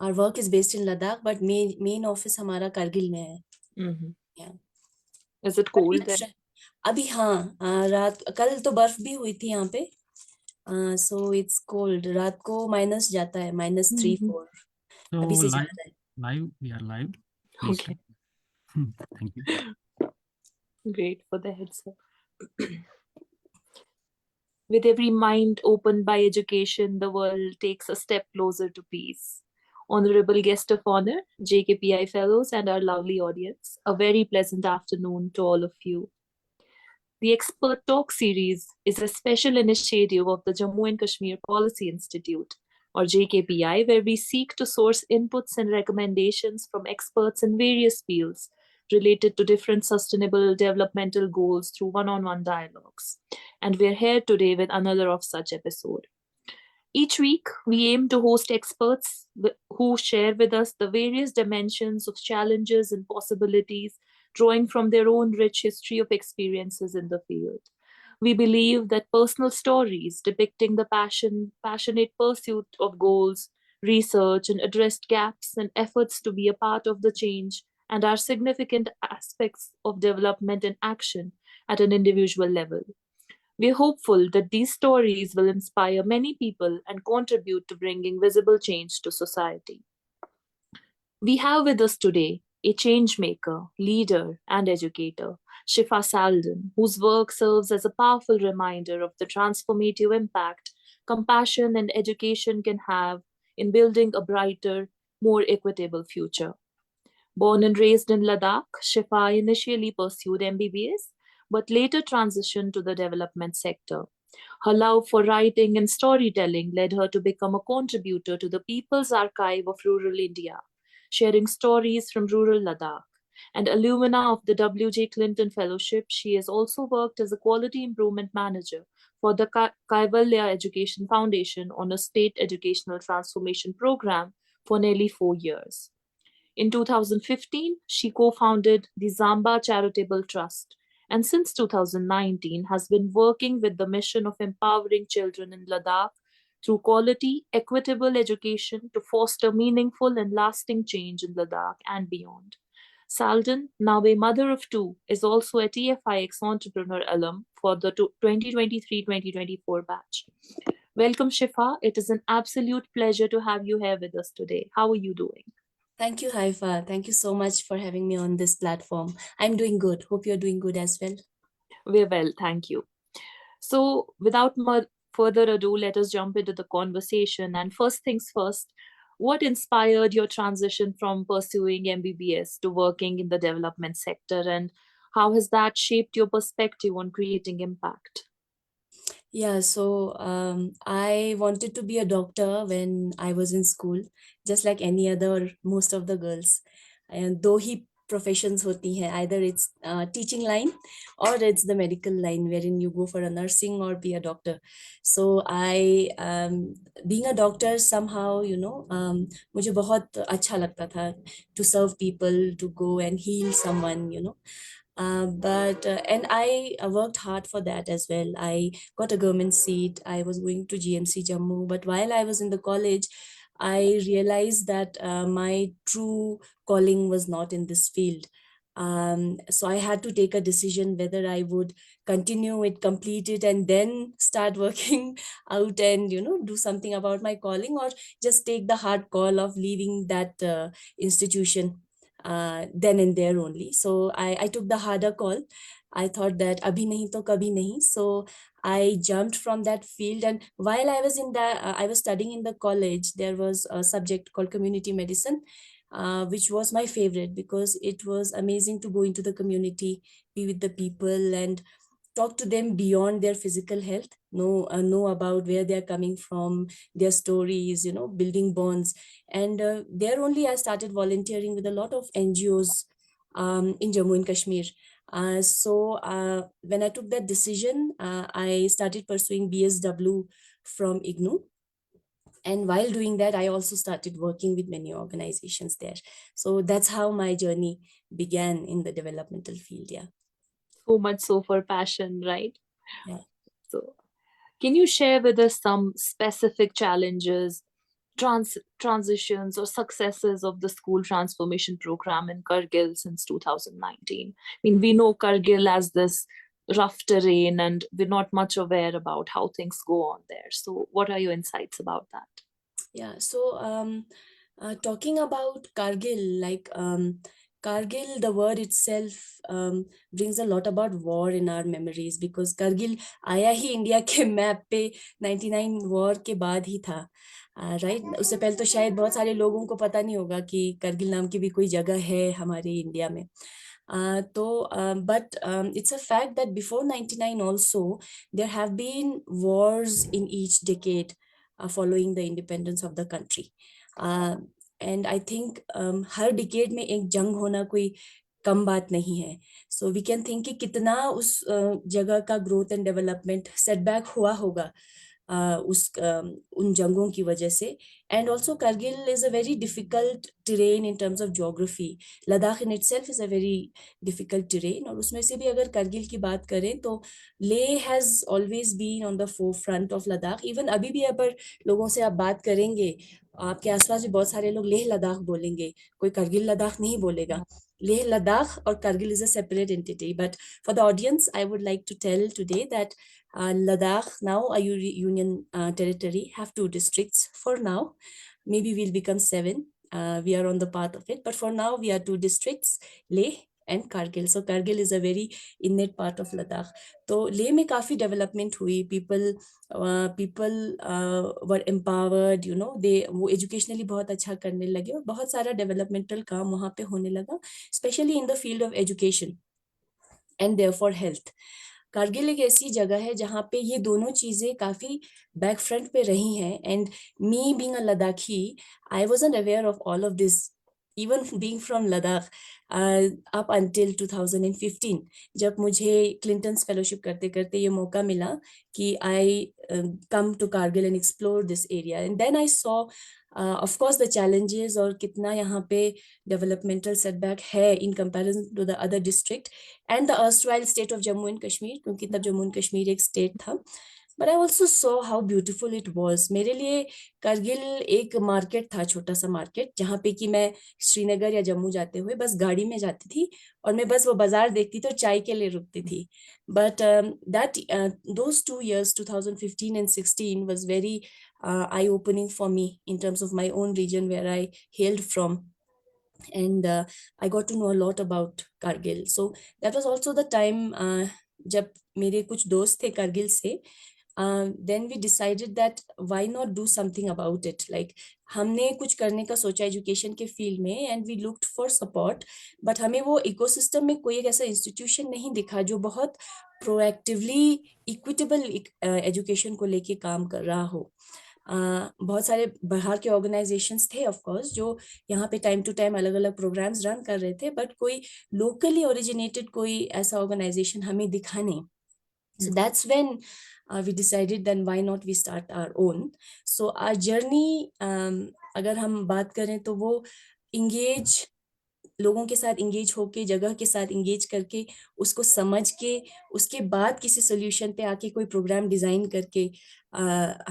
Our work is based in Ladakh, but main office हमारा कारगिल में है. Yeah. Is it cold there? अभी हाँ, रात कल तो बर्फ भी हुई थी यहाँ पे. So it's cold. रात को माइनस जाता है, -3, -4. So अभी से जा रहा है. we are live. Okay. Thank you. Great for the heads up. With every mind opened by education, the world takes a step closer to peace. Honorable guest of honor, JKPI fellows, and our lovely audience, a very pleasant afternoon to all of you. The Expert Talk series is a special initiative of the Jammu and Kashmir Policy Institute, or JKPI, where we seek to source inputs and recommendations from experts in various fields related to different sustainable developmental goals through one-on-one dialogues. And we're here today with another of such episode. Each week, we aim to host experts who share with us the various dimensions of challenges and possibilities, drawing from their own rich history of experiences in the field. We believe that personal stories depicting the passionate pursuit of goals, research, and addressed gaps and efforts to be a part of the change and are significant aspects of development and action at an individual level. We are hopeful that these stories will inspire many people and contribute to bringing visible change to society. We have with us today a change maker, leader, and educator, Shifa Saldan, whose work serves as a powerful reminder of the transformative impact compassion and education can have in building a brighter, more equitable future. Born and raised in Ladakh, Shifa initially pursued MBBS but later transitioned to the development sector. Her love for writing and storytelling led her to become a contributor to the People's Archive of Rural India, sharing stories from rural Ladakh. And alumna of the W.J. Clinton Fellowship, she has also worked as a quality improvement manager for the Kaivalya Education Foundation on a state educational transformation program for nearly 4 years. In 2015, she co-founded the Zamba Charitable Trust, and since 2019 has been working with the mission of empowering children in Ladakh through quality, equitable education to foster meaningful and lasting change in Ladakh and beyond. Saldan, now a mother of two, is also a TFIX Entrepreneur alum for the 2023-2024 batch. Welcome, Shifa. It is an absolute pleasure to have you here with us today. How are you doing? Thank you, Haifa. Thank you so much for having me on this platform. I'm doing good. Hope you're doing good as well. We're well, thank you. So, without further ado, let us jump into the conversation. And first things first, what inspired your transition from pursuing MBBS to working in the development sector, and how has that shaped your perspective on creating impact? Yeah, so I wanted to be a doctor when I was in school, just like any other, most of the girls. And though he professions hoti hai, either it's teaching line or it's the medical line wherein you go for a nursing or be a doctor. So I, being a doctor somehow, मुझे बहुत अच्छा लगता था to serve people, to go and heal someone, and I worked hard for that as well. I got a government seat. I was going to GMC Jammu, but while I was in the college, I realized that my true calling was not in this field. So I had to take a decision whether I would continue it, complete it, and then start working out and do something about my calling, or just take the hard call of leaving that institution then and there only. So I took the harder call. I thought that abhi nahi to kabhi nahi. So I jumped from that field, and while I was in that, I was studying in the college. There was a subject called community medicine, which was my favorite because it was amazing to go into the community, be with the people, and talk to them beyond their physical health, know about where they're coming from, their stories, building bonds. And there only I started volunteering with a lot of NGOs in Jammu and Kashmir. So when I took that decision, I started pursuing BSW from IGNU. And while doing that, I also started working with many organizations there. So that's how my journey began in the developmental field. Yeah. So much so for passion, right? Yeah. So, can you share with us some specific challenges transitions or successes of the school transformation program in Kargil since 2019. I mean, we know Kargil as this rough terrain, and we're not much aware about how things go on there. So, what are your insights about that? Yeah, so talking about Kargil, Kargil, the word itself brings a lot about war in our memories, because Kargil आया ही India के map पे 99 war के बाद ही था, right. उससे पहले तो शायद बहुत सारे लोगों को पता नहीं होगा कि करगिल नाम की भी कोई जगह है हमारे इंडिया में. But it's a fact that before 99 also there have been wars in each decade following the independence of the country. And I think her decade में एक जंग होना कोई कम बात नहीं है. So we can think कि कितना उस जगह का growth and development setback हुआ होगा उन जंगों की वजह से. And also Kargil is a very difficult terrain in terms of geography. Ladakh in itself is a very difficult terrain. और उसमें से भी अगर करगिल की बात करें तो Leh has always been on the forefront of Ladakh. Even अभी भी अगर लोगों से आप बात करेंगे, आपके आसपास भी बहुत सारे लोग लेह लद्दाख बोलेंगे, कोई करगिल लद्दाख नहीं बोलेगा. Leh Ladakh or Kargil is a separate entity. But for the audience, I would like to tell today that Ladakh, now a union territory, have 2 districts for now. Maybe we'll become 7. We are on the path of it. But for now, we are 2 districts, Leh and Kargil. So Kargil is a very innate part of Ladakh. तो लेह में काफी development हुई. people were empowered, you know, वो educationally बहुत अच्छा करने लगे और बहुत सारा डेवलपमेंटल काम वहाँ पे होने लगा, specially in the field of education and therefore health. Kargil एक ऐसी जगह है जहाँ पे ये दोनों चीजें काफी बैक फ्रंट पे रही हैं. And me being a Ladakhi, I wasn't aware of all of this even being from Ladakh up until 2015, जब मुझे क्लिंटन फेलोशिप करते करते ये मौका मिला कि I come to Kargil and explore this area. And then I saw of course the challenges और कितना यहाँ पे developmental setback है in comparison to the other district and the erstwhile state of Jammu and Kashmir, क्योंकि तब Jammu and Kashmir एक state था. But I also saw how beautiful it was. मेरे लिए करगिल एक मार्केट था, छोटा सा मार्केट, जहाँ पे कि मैं श्रीनगर या जम्मू जाते हुए बस गाड़ी में जाती थी और मैं बस वो बाजार देखती थी और चाय के लिए रुकती थी. But those 2 years, 2015 and 16, was very eye-opening for me in terms of my own region where I hailed from. And I got to know a lot about Kargil. So that was also the time जब मेरे कुछ दोस्त थे करगिल से. Then we decided that why not do something about it. Like हमने कुछ करने का सोचा एजुकेशन के फील्ड में and we looked for support, but हमें वो इकोसिस्टम में कोई एक ऐसा इंस्टीट्यूशन नहीं दिखा जो बहुत प्रोएक्टिवली इक्विटेबल एजुकेशन को लेके काम कर रहा हो. बहुत सारे बाहर के ऑर्गेनाइजेशंस थे ऑफ कोर्स जो यहाँ पे टाइम टू टाइम अलग अलग प्रोग्राम्स रन कर रहे थे, बट कोई लोकली ओरिजिनेटेड कोई ऐसा ऑर्गेनाइजेशन हमें दिखा नहीं. So that's when we decided then why not we start our own. So our journey, अगर हम बात करें तो वो engage, लोगों के साथ इंगेज होके, जगह के साथ इंगेज करके, उसको समझ के, उसके बाद किसी सोल्यूशन पे आके कोई प्रोग्राम डिजाइन करके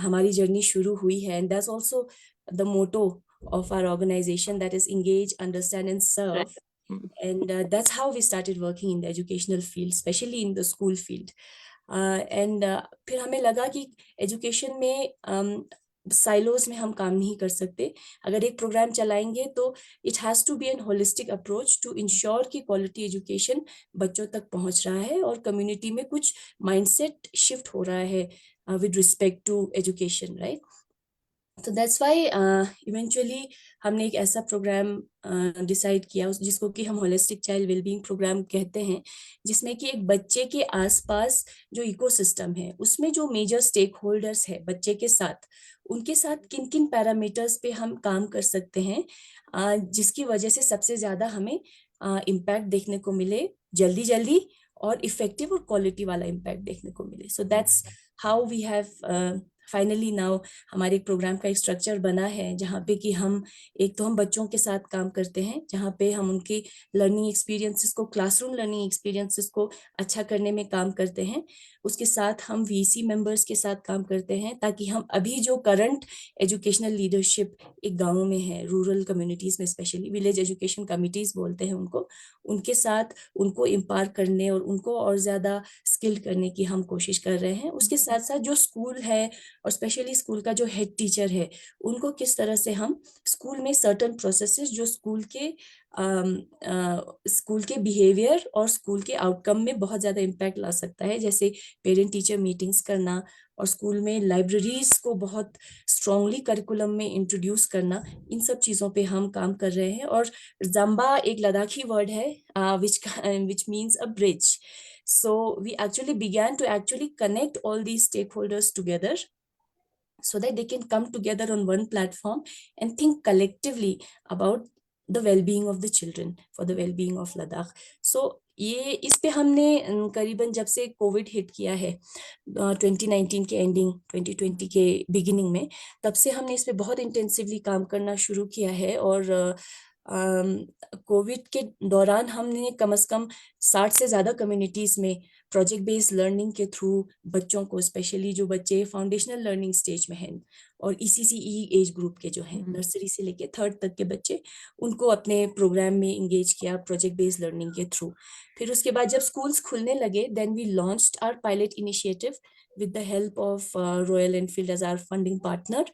हमारी जर्नी शुरू हुई है. And that's also the motto of our organization, that is engage, understand and serve. And that's how we started working in the educational field, especially in the school field. And फिर हमें लगा कि education में silos में हम काम नहीं कर सकते. अगर एक प्रोग्राम चलाएंगे तो it has to be an holistic approach to ensure कि क्वालिटी एजुकेशन बच्चों तक पहुंच रहा है और कम्युनिटी में कुछ माइंडसेट शिफ्ट हो रहा है with respect to education, right. तो दैट्स वाई इवेंचुअली हमने एक ऐसा प्रोग्राम डिसाइड किया जिसको कि हम होलिस्टिक चाइल्ड वेलबींग प्रोग्राम कहते हैं, जिसमें कि एक बच्चे के आसपास जो इकोसिस्टम है उसमें जो मेजर स्टेक होल्डर्स है बच्चे के साथ, उनके साथ किन किन पैरामीटर्स पे हम काम कर सकते हैं जिसकी वजह से सबसे ज्यादा हमें इम्पैक्ट देखने को मिले, जल्दी जल्दी और इफेक्टिव और क्वालिटी वाला इम्पैक्ट देखने को मिले. So that's how we have finally now हमारे एक प्रोग्राम का एक स्ट्रक्चर बना है जहाँ पे कि हम बच्चों के साथ काम करते हैं, जहाँ पे हम उनकी लर्निंग एक्सपीरियंसेस को, क्लासरूम लर्निंग एक्सपीरियंसेस को अच्छा करने में काम करते हैं। उसके साथ हम वीसी मेंबर्स के साथ काम करते हैं, ताकि हम अभी जो करंट एजुकेशनल लीडरशिप एक गाँव में है, रूरल कम्युनिटीज में स्पेशली, विलेज एजुकेशन कमिटीज बोलते हैं उनको, उनके साथ उनको इम्पावर करने और उनको और ज्यादा स्किल्ड करने की हम कोशिश कर रहे हैं। उसके साथ साथ जो स्कूल है और स्पेशली स्कूल का जो हेड टीचर है, उनको किस तरह से हम स्कूल में सर्टन प्रोसेसेस जो स्कूल के बिहेवियर और स्कूल के आउटकम में बहुत ज्यादा इम्पैक्ट ला सकता है, जैसे पेरेंट टीचर मीटिंग्स करना और स्कूल में लाइब्रेरीज को बहुत स्ट्रांगली करिकुलम में इंट्रोड्यूस करना, इन सब चीजों पे हम काम कर रहे हैं। और जम्बा एक लद्दाखी वर्ड है which means a bridge. So we actually began to actually connect all these stakeholders together so that they can come together on one platform and think collectively about the well-being of the children, for the well-being of Ladakh. So ये इस पे हमने करीबन जब से Covid hit किया है 2019 के एंडिंग 2020 के बिगिनिंग में, तब से हमने इस पे बहुत इंटेंसिवली काम करना शुरू किया है। और कोविड के दौरान हमने कम से कम 60 से ज्यादा कम्युनिटीज में प्रोजेक्ट बेस्ड लर्निंग के थ्रू बच्चों को, स्पेशली जो बच्चे फाउंडेशनल लर्निंग स्टेज में हैं और ECCE एज ग्रुप के जो हैं, नर्सरी से लेके थर्ड तक के बच्चे, उनको अपने प्रोग्राम में इंगेज किया प्रोजेक्ट बेस्ड लर्निंग के थ्रू। फिर उसके बाद जब स्कूल्स खुलने लगे, then we launched our pilot initiative with the help of Royal Enfield as our funding partner.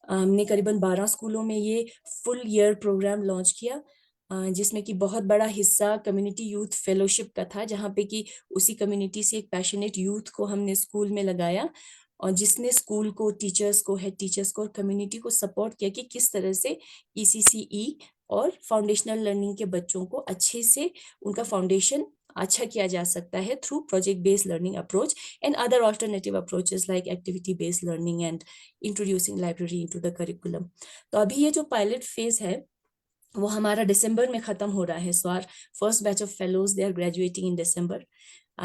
हमने करीबन 12 स्कूलों में ये फुल ईयर प्रोग्राम लॉन्च किया, जिसमें कि बहुत बड़ा हिस्सा कम्युनिटी यूथ फेलोशिप का था, जहाँ पे कि उसी कम्युनिटी से एक पैशनेट यूथ को हमने स्कूल में लगाया और जिसने स्कूल को, टीचर्स को, हेड टीचर्स को और कम्युनिटी को सपोर्ट किया कि किस तरह से ECCE और फाउंडेशनल लर्निंग के बच्चों को अच्छे से उनका फाउंडेशन अच्छा किया जा सकता है through project based learning approach and other alternative approaches like activity based learning and introducing library into the curriculum. तो अभी ये जो पायलट फेज है वो हमारा दिसंबर में खत्म हो रहा है। So our first batch of fellows they are graduating in December,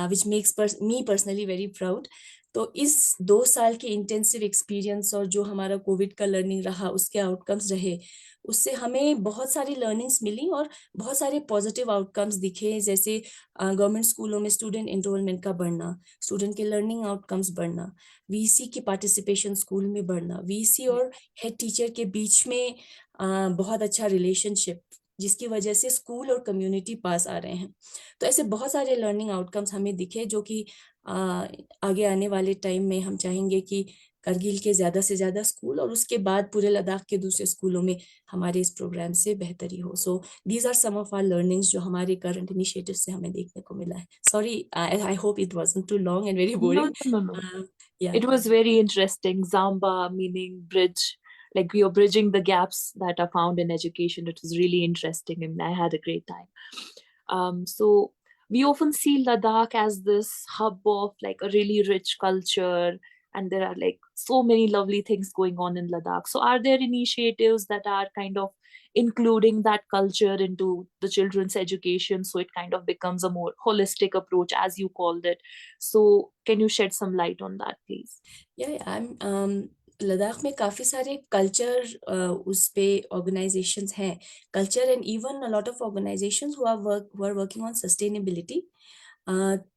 which makes me personally very proud. तो इस 2 साल के इंटेंसिव एक्सपीरियंस और जो हमारा कोविड का लर्निंग रहा, उसके आउटकम्स रहे, उससे हमें बहुत सारी लर्निंग्स मिली और बहुत सारे पॉजिटिव आउटकम्स दिखे, जैसे गवर्नमेंट स्कूलों में स्टूडेंट एनरोलमेंट का बढ़ना, स्टूडेंट के लर्निंग आउटकम्स बढ़ना, VC की पार्टिसिपेशन स्कूल में बढ़ना, VC और हेड टीचर के बीच में बहुत अच्छा रिलेशनशिप, जिसकी वजह से स्कूल और कम्युनिटी पास आ रहे हैं। तो ऐसे बहुत सारे लर्निंग आउटकम्स हमें दिखे, जो कि आगे आने वाले टाइम में हम चाहेंगे कि करगिल के ज्यादा से ज्यादा स्कूल और उसके बाद पूरे लद्दाख के दूसरे स्कूलों में हमारे इस प्रोग्राम से बेहतरी हो। So these are some of our learnings जो हमारे करंट इनिशिएटिव से हमें देखने को मिला है। Sorry, I hope it wasn't too long and very No, boring. no, no, no. या It was very interesting. Zamba meaning bridge, like you're bridging the gaps that are found in education. It was really interesting and I had a great time. So we often see Ladakh as this hub of like a really rich culture, and there are like so many lovely things going on in Ladakh. So are there initiatives that are kind of including that culture into the children's education, so it kind of becomes a more holistic approach as you called it? So can you shed some light on that, please? Ladakh में काफी सारे culture उस पे organisations हैं, culture and even a lot of organisations who are working on sustainability.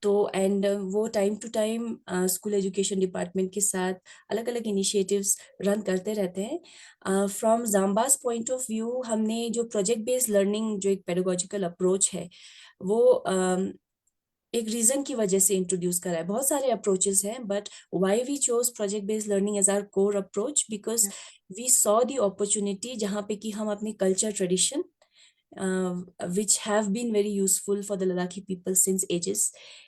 तो and वो time to time school education department के साथ अलग अलग इनिशिएटिव्स रन करते रहते हैं। फ्रॉम जाम्बास पॉइंट ऑफ व्यू, हमने जो प्रोजेक्ट बेस्ड लर्निंग, जो एक पेडागोजिकल अप्रोच है, वो एक रीजन की वजह से इंट्रोड्यूस करा है। बहुत सारे अप्रोचेस हैं, but why we chose project based learning as our core approach, because we saw the opportunity जहाँ पे कि हम अपने culture tradition which have been very useful for the Ladakhi people since ages.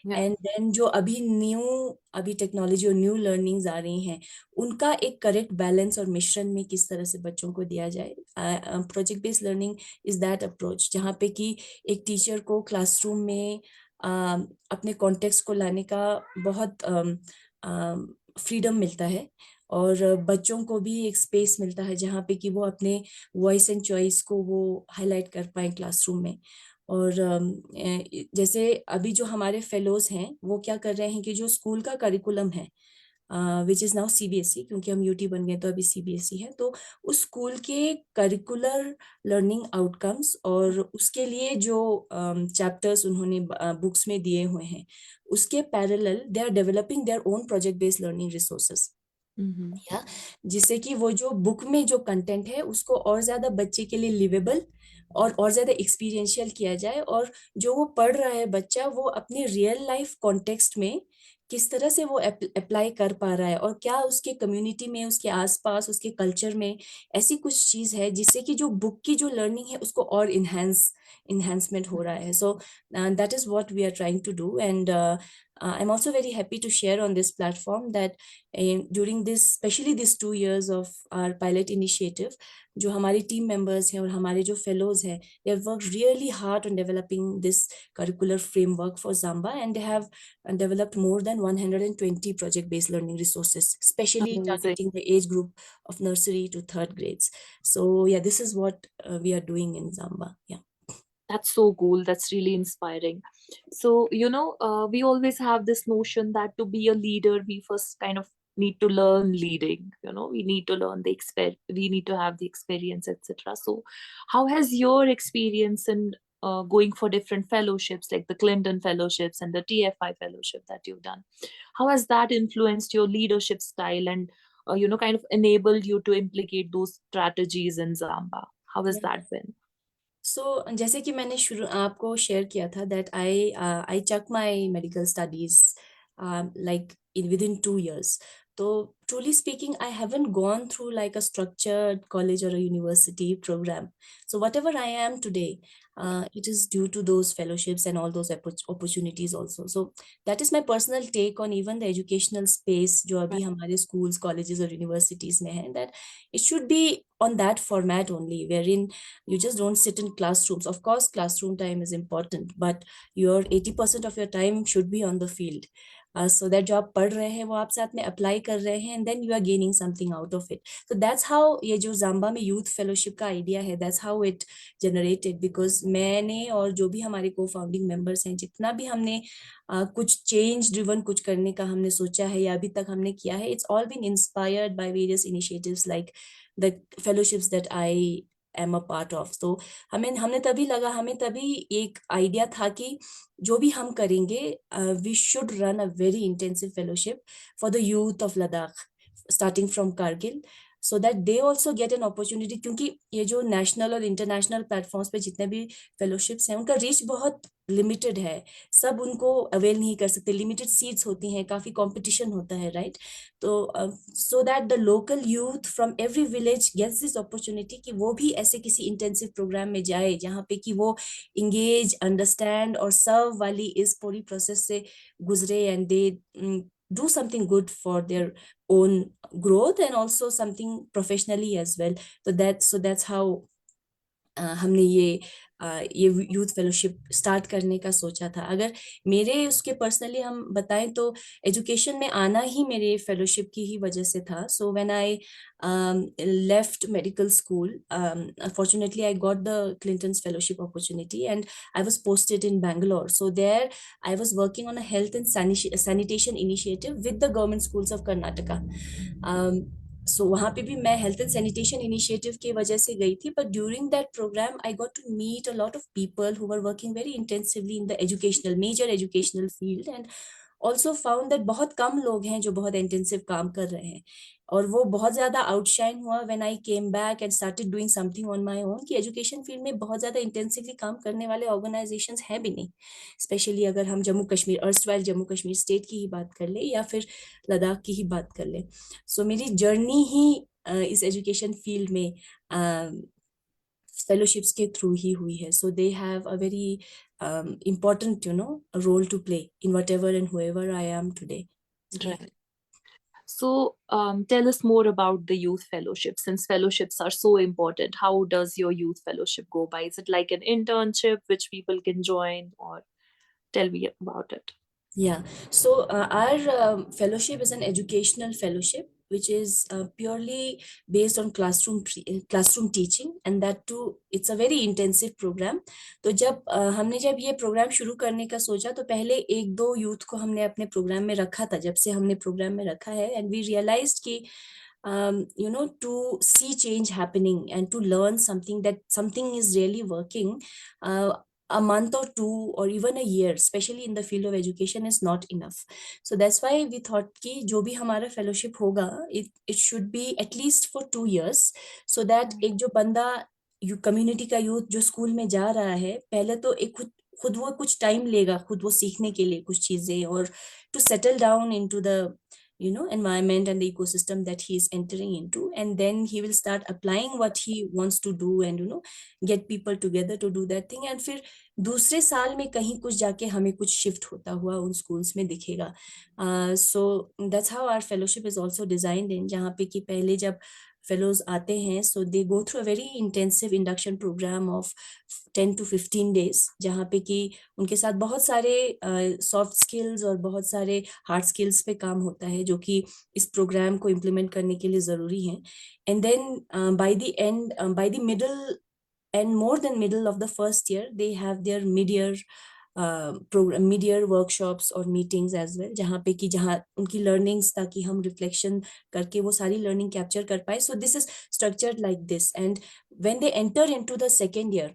Yeah. And then जो अभी technology और new learnings आ रही हैं, उनका एक करेक्ट बैलेंस और मिश्रण में किस तरह से बच्चों को दिया जाए। Project based learning is that approach, जहाँ पे कि एक टीचर को क्लासरूम में अपने कॉन्टेक्स्ट को लाने का बहुत फ्रीडम मिलता है और बच्चों को भी एक स्पेस मिलता है जहाँ पे कि वो अपने वॉइस एंड चॉइस को वो हाईलाइट कर पाए क्लासरूम में। और जैसे अभी जो हमारे फेलोज हैं, वो क्या कर रहे हैं कि जो स्कूल का करिकुलम है विच इज़ नाउ CBSE, क्योंकि हम UT बन गए तो अभी CBSE है। तो उस स्कूल के करिकुलर लर्निंग आउटकम्स और उसके लिए जो चैप्टर्स उन्होंने बुक्स में दिए हुए हैं, उसके parallel they are developing their own project based learning resources, या जिससे कि वो जो बुक में जो कंटेंट है उसको और ज्यादा बच्चे के लिए लिवेबल और ज्यादा एक्सपीरियंशियल किया जाए, और जो वो पढ़ रहा है बच्चा वो अपने रियल लाइफ कॉन्टेक्स्ट में किस तरह से वो अप्लाई कर पा रहा है, और क्या उसके कम्युनिटी में, उसके आसपास, उसके कल्चर में ऐसी कुछ चीज है जिससे कि जो बुक की जो लर्निंग है उसको और इन्हांसमेंट हो रहा है. So that is what we are trying to do, and I'm also very happy to share on this platform that during this, especially these 2 years of our pilot initiative, जो हमारी team members हैं और हमारे जो fellows हैं, they have worked really hard on developing this curricular framework for Zamba, and they have developed more than 120 project-based learning resources, especially Amazing. targeting the age group of nursery to 3rd grades. So yeah, this is what we are doing in Zamba. Yeah. That's so cool. That's really inspiring. So, we always have this notion that to be a leader, we first kind of need to learn leading. We need to learn we need to have the experience, etc. So, how has your experience in going for different fellowships, like the Clinton fellowships and the TFI fellowship that you've done, how has that influenced your leadership style and, kind of enabled you to implicate those strategies in Zamba? How has Yeah. that been? सो जैसे कि मैंने शुरू आपको share किया था that I chuck my medical studies like in within 2 years. तो truly speaking, I haven't gone through like a structured college or a university program. So whatever I am today, it is due to those fellowships and all those opportunities also. So that is my personal take on even the educational space जो अभी हमारे schools, colleges और universities में है, that it should be on that format only, wherein you just don't sit in classrooms. Of course classroom time is important, but your 80% of your time should be on the field, so that जो आप पढ़ रहे हैं वो आप साथ में apply कर रहे हैं, and then you are gaining something out of it. So that's how ये जो जाम्बा में यूथ फेलोशिप का आइडिया है, that's how it generated, because मैंने और जो भी हमारे को फाउंडिंग मेंबर्स हैं, जितना भी हमने कुछ चेंज ड्रिवन कुछ करने का हमने सोचा है या अभी तक हमने किया है, it's all been inspired by various initiatives like the fellowships that I am a part of. So हमने तभी एक आइडिया था कि जो भी हम करेंगे, we should run a very intensive fellowship for the youth of Ladakh, starting from Kargil, so that they also get an opportunity. क्योंकि ये जो नेशनल और इंटरनेशनल प्लेटफॉर्म्स पे जितने भी फेलोशिप्स हैं, उनका रीच बहुत लिमिटेड है, सब उनको अवेल नहीं कर सकते, लिमिटेड सीट्स होती हैं, काफी कंपटीशन होता है, राइट? तो so that the local youth from every village gets this opportunity कि वो भी ऐसे किसी इंटेंसिव प्रोग्राम में जाए जहाँ पे कि वो इंगेज, अंडरस्टैंड और सर्व वाली इस पूरी प्रोसेस से गुजरे, and they do something good for their own growth and also something professionally as well. So that's how हमने ये यूथ फेलोशिप स्टार्ट करने का सोचा था. अगर मेरे उसके पर्सनली हम बताएं तो एजुकेशन में आना ही मेरे फेलोशिप की ही वजह से था. So when I left medical school, fortunately I got the Clinton's fellowship opportunity and I was posted in Bangalore. So there I was working on a health and sanitation initiative with the government schools of Karnataka. सो वहाँ पे भी मैं health and sanitation initiative की वजह से गई थी, but during that program I got to meet a lot of people who were working very intensively in the major educational field, and also found that बहुत कम लोग हैं जो बहुत इंटेंसिव काम कर रहे हैं. और वो बहुत ज्यादा आउटशाइन हुआ when I came back and started doing something on my own, कि एजुकेशन फील्ड में बहुत ज्यादा इंटेंसिवली काम करने वाले ऑर्गेनाइजेशंस हैं भी नहीं, स्पेशली अगर हम जम्मू कश्मीर, अर्स्टवाइल जम्मू कश्मीर स्टेट की ही बात कर ले या फिर लद्दाख की ही बात कर ले. सो मेरी जर्नी ही इस एजुकेशन फील्ड में फेलोशिप्स के थ्रू ही हुई है. So they have a very important role to play in whatever and whoever I am today. So, yeah. Right. So, tell us more about the youth fellowship. Since fellowships are so important, how does your youth fellowship go by? Is it like an internship which people can join, or tell me about it? Yeah. So our fellowship is an educational fellowship which is purely based on classroom teaching, and that too it's a very intensive program. तो हमने जब ये programme शुरू करने का सोचा तो पहले एक दो यूथ को हमने अपने प्रोग्राम में रखा था, जब से हमने प्रोग्राम में रखा है, एंड वी रियलाइज्ड कि to see change happening and to learn something, that something is really working, a month or two or even a year, especially in the field of education, is not enough. So that's why we thought कि जो भी हमारा fellowship होगा, it should be at least for 2 years, so that एक जो बंदा community का youth जो स्कूल में जा रहा है, पहले तो एक खुद वो कुछ टाइम लेगा खुद वो सीखने के लिए कुछ चीजें, और to settle down into the environment and the ecosystem that he is entering into, and then he will start applying what he wants to do and get people together to do that thing, and फिर दूसरे साल में कहीं कुछ जाके हमें कुछ shift होता हुआ उन स्कूल्स में दिखेगा. So that's how our fellowship is also designed in, जहाँ पे कि पहले जब fellows आते हैं, so they go through a very intensive induction program of 10 to 15 days, जहाँ पे कि उनके साथ बहुत सारे सॉफ्ट स्किल्स और बहुत सारे हार्ड स्किल्स पे काम होता है, जो कि इस प्रोग्राम को इम्प्लीमेंट करने के लिए ज़रूरी है. And then by the middle and more than middle of the first year, they have their mid-year workshops और meetings as well, जहाँ उनकी learnings, ताकि हम reflection करके वो सारी learning capture कर पाए. So this is structured like this, and when they enter into the second year,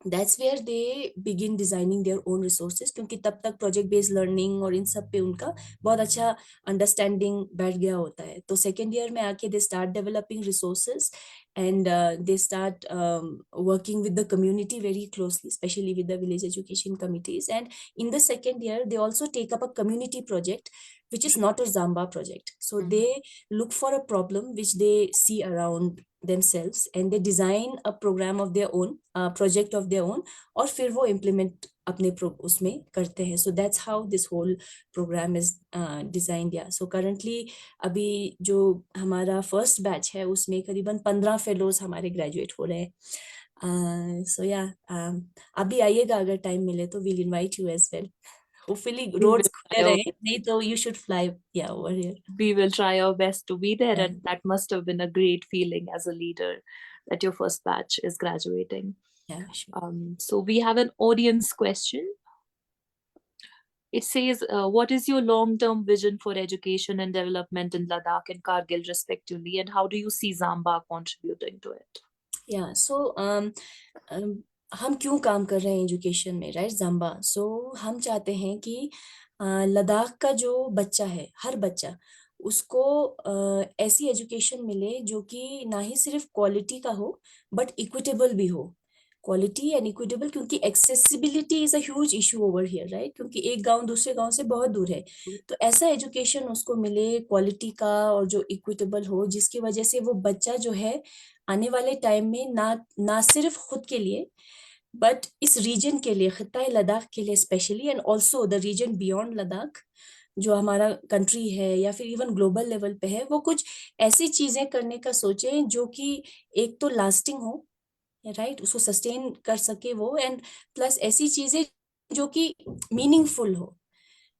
that's where they begin designing their own resources, क्योंकि तब तक project based learning और इन सब पे उनका बहुत अच्छा understanding बैठ गया होता है. तो second year में आके they start developing resources, and they start working with the community very closely, especially with the village education committees. And in the second year, they also take up a community project, which is not a Zamba project. So they look for a problem which they see around themselves, and they design a program of their own, project of their own, और फिर वो implement अपने उसमें करते हैं. So that's how this whole program is designed. Yeah. So currently अभी जो हमारा first batch है, उसमें करीबन 15 fellows हमारे graduate हो रहे हैं. So yeah, आप भी आइएगा अगर time मिले तो, we'll invite you as well. Hopefully roads खुले रहे, नहीं तो you should fly over here. We will try our best to be there, Yeah. and that must have been a great feeling as a leader that your first batch is graduating. Yeah, sure. So we have an audience question. It says, what is your long-term vision for education and development in Ladakh and Kargil respectively, and how do you see Zamba contributing to it? Yeah, so हम क्यों काम कर रहे हैं education में, right, ज़ाम्बा. सो हम चाहते हैं कि लद्दाख का जो बच्चा है, हर बच्चा, उसको ऐसी एजुकेशन मिले जो कि ना ही सिर्फ क्वालिटी का हो बट इक्विटेबल भी हो. क्वालिटी एंड इक्विटेबल, क्योंकि accessibility is a huge issue over here, right, क्योंकि एक गांव दूसरे गांव से बहुत दूर है. तो ऐसा एजुकेशन उसको मिले क्वालिटी का और जो इक्विटेबल हो, जिसकी वजह से वो बच्चा जो है आने वाले टाइम में ना सिर्फ खुद के लिए बट इस रीजन के लिए, खिताए लद्दाख के लिए specially, and also the region beyond Ladakh जो हमारा कंट्री है या फिर इवन ग्लोबल लेवल पे है, वो कुछ ऐसी चीजें करने का सोचे जो कि एक तो लास्टिंग हो, राइट, उसको सस्टेन कर सके वो, एंड प्लस ऐसी चीजें जो कि मीनिंगफुल हो,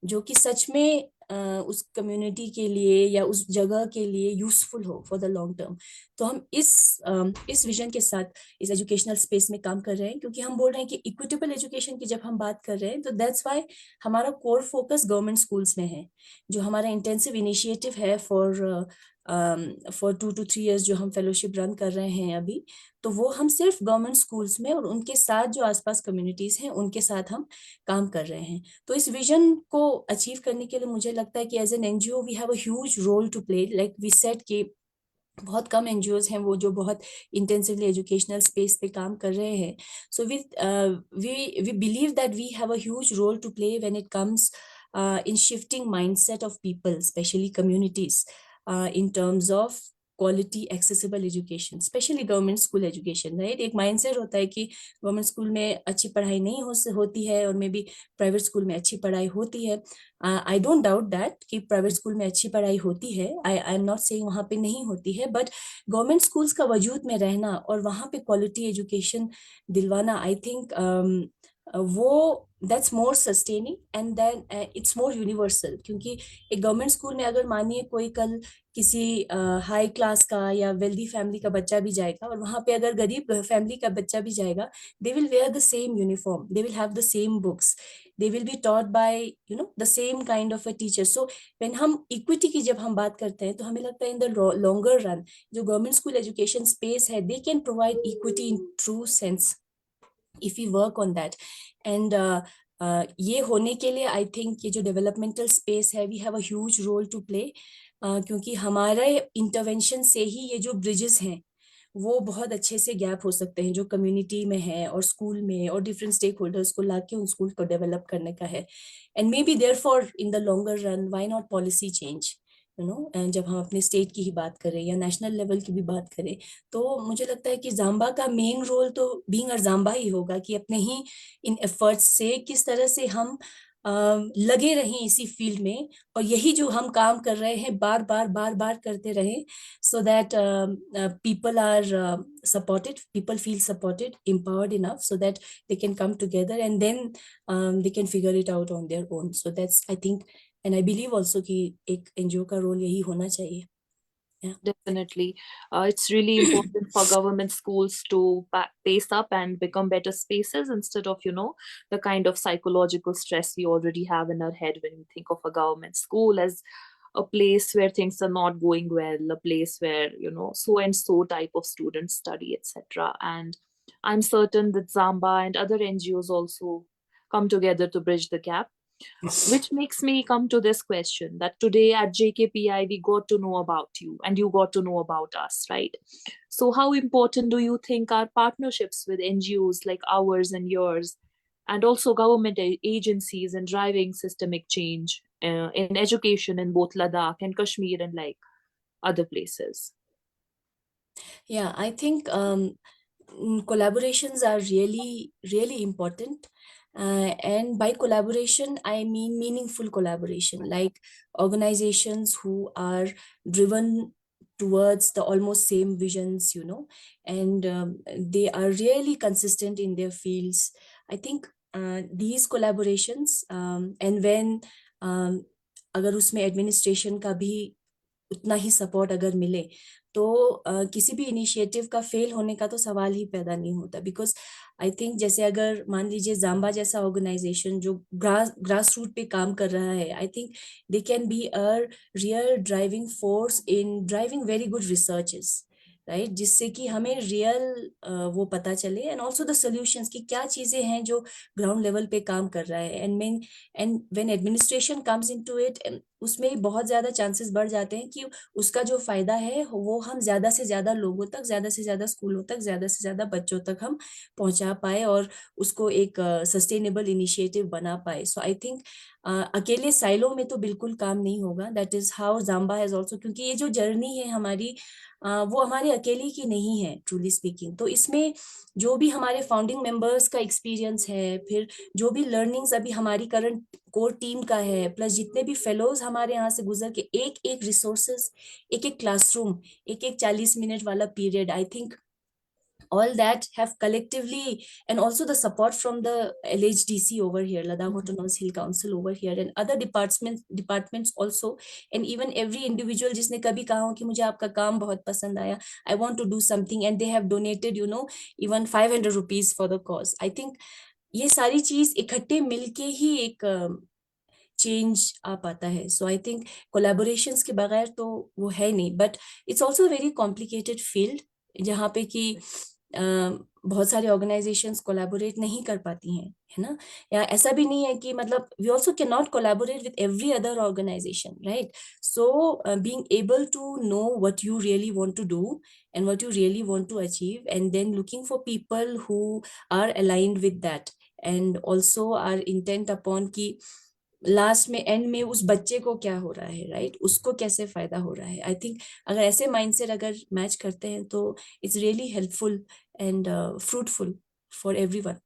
जो कि सच में उस कम्युनिटी के लिए या उस जगह के लिए यूजफुल हो फॉर द लॉन्ग टर्म. तो हम इस विजन के साथ इस एजुकेशनल स्पेस में काम कर रहे हैं, क्योंकि हम बोल रहे हैं कि इक्विटेबल एजुकेशन की जब हम बात कर रहे हैं, तो दैट्स व्हाई हमारा कोर फोकस गवर्नमेंट स्कूल्स में है. जो हमारा इंटेंसिव इनिशिएटिव है फॉर 2 to 3 years जो हम फेलोशिप रन कर रहे हैं अभी, तो वो हम सिर्फ गवर्नमेंट स्कूल्स में और उनके साथ जो आसपास कम्युनिटीज हैं उनके साथ हम काम कर रहे हैं. तो इस विजन को अचीव करने के लिए मुझे लगता है कि as an NGO we have a huge role to play. Like we said कि बहुत कम एनजीओज हैं वो जो बहुत इंटेंसिवली एजुकेशनल स्पेस पे काम कर रहे हैं. So we believe that we have a huge role to play when it comes in shifting mindset of people, especially communities, in terms of quality accessible education, especially government school education, right? एक mindset होता है कि government school में अच्छी पढ़ाई नहीं होती है और मे बी प्राइवेट स्कूल में अच्छी पढ़ाई होती है. आई डोंट डाउट दैट कि प्राइवेट स्कूल में अच्छी पढ़ाई होती है, आई एम नॉट सेइंग वहाँ पे नहीं होती है, बट गवर्नमेंट स्कूल्स का वजूद में रहना और वहाँ पे क्वालिटी एजुकेशन दिलवाना, आई थिंक वो that's more sustaining and then it's more universal. क्योंकि एक गवर्नमेंट स्कूल में अगर मानिए कोई कल किसी हाई क्लास का या वेल्दी फैमिली का बच्चा भी जाएगा, और वहां पे अगर गरीब फैमिली का बच्चा भी जाएगा, they will where the same uniform, they will have the same books, they will be taught by the same kind of a teacher. So when हम इक्विटी की जब हम बात करते हैं, तो हमें लगता है इन द लॉन्गर रन जो गवर्नमेंट स्कूल एजुकेशन स्पेस है, they can provide equity in true sense if we work on that. And ये होने के लिए आई थिंक ये जो डेवलपमेंटल स्पेस है, we have a huge role to play, क्योंकि हमारे इंटरवेंशन से ही ये जो ब्रिजेस हैं वो बहुत अच्छे से गैप हो सकते हैं जो कम्युनिटी में है और स्कूल में, और डिफरेंट स्टेक होल्डर्स को लाके उन स्कूल को डेवलप करने का है। And may be there for in the longer run why not policy change, and जब हम अपने स्टेट की ही बात करें या नेशनल लेवल की भी बात करें, तो मुझे लगता है कि जाम्बा का मेन रोल तो बीइंग अ जाम्बा ही होगा कि अपने ही इन एफर्ट्स से किस तरह से हम लगे रहें इसी फील्ड में, और यही जो हम काम कर रहे हैं बार बार बार बार करते रहें, so that people are supported, people feel supported, empowered enough so that they can come together and then they can figure it out on their own. So that's I think, and I believe also कि एक NGO का role यही होना चाहिए. Definitely. It's really important for government schools to pace up and become better spaces instead of, the kind of psychological stress we already have in our head when we think of a government school as a place where things are not going well, a place where, so and so type of students study, etc. And I'm certain that Zamba and other NGOs also come together to bridge the gap. Which makes me come to this question that today at JKPI, we got to know about you and you got to know about us, right? So, how important do you think are partnerships with NGOs like ours and yours, and also government agencies in driving systemic change in education in both Ladakh and Kashmir and like other places? Yeah, I think collaborations are really, really important. And by collaboration, I mean meaningful collaboration, like organizations who are driven towards the almost same visions, and they are really consistent in their fields. I think these collaborations, and when अगर उसमें administration का भी उतना ही support अगर मिले, तो किसी भी इनिशिएटिव का फेल होने का तो सवाल ही पैदा नहीं होता. बिकॉज आई थिंक जैसे अगर मान लीजिए जाम्बा जैसा ऑर्गेनाइजेशन जो ग्रास रूट पे काम कर रहा है, I think they can be a real driving force in driving very good researches, right, जिससे कि हमें रियल वो पता चले, एंड ऑल्सो द सोल्यूशंस की क्या चीजें हैं जो ग्राउंड लेवल पे काम कर रहा है. And when administration comes into it, उसमें बहुत ज्यादा चांसेस बढ़ जाते हैं कि उसका जो फायदा है वो हम ज्यादा से ज्यादा लोगों तक, ज्यादा से ज्यादा स्कूलों तक, ज्यादा से ज्यादा बच्चों तक हम पहुंचा पाए और उसको एक सस्टेनेबल इनिशिएटिव बना पाए. सो आई थिंक अकेले साइलो में तो बिल्कुल काम नहीं होगा. दैट इज हाउ जाम्बा हैज ऑल्सो, क्योंकि ये जो जर्नी है हमारी, वो हमारे अकेले की नहीं है ट्रूली स्पीकिंग. तो इसमें जो भी हमारे फाउंडिंग मेंबर्स का एक्सपीरियंस है, फिर जो भी लर्निंग्स अभी हमारी करंट कोर टीम का है, प्लस जितने भी फेलोज हमारे यहाँ से गुजर के, एक एक रिसोर्सेस, एक एक क्लासरूम, एक एक 40 मिनट वाला period, I think all that have collectively, and also the support from the LHDC over here, Ladakh Autonomous Hill Council over here, and other departments also, and even every individual जिसने कभी कहा हो कि मुझे आपका काम बहुत पसंद आया, I want to do something, and they have donated even 500 rupees for the cause. I think ये सारी चीज इकट्ठे मिलके ही एक चेंज आ पाता है. सो आई थिंक कोलैबोरेशंस के बगैर तो वो है नहीं. But it's also very complicated field जहाँ पे कि बहुत सारे ऑर्गेनाइजेशंस कोलैबोरेट नहीं कर पाती हैं, है ना. या ऐसा भी नहीं है कि मतलब we also can not collaborate with every other organisation, right. So being able to know what you really want to do and what you really want to achieve, and then looking for people who are aligned with that, and also are intent upon कि last में and में उस बच्चे को क्या हो रहा है, राइट, उसको कैसे फायदा हो रहा है. आई थिंक अगर ऐसे माइंडसेट अगर मैच करते हैं तो it's really helpful and fruitful for everyone.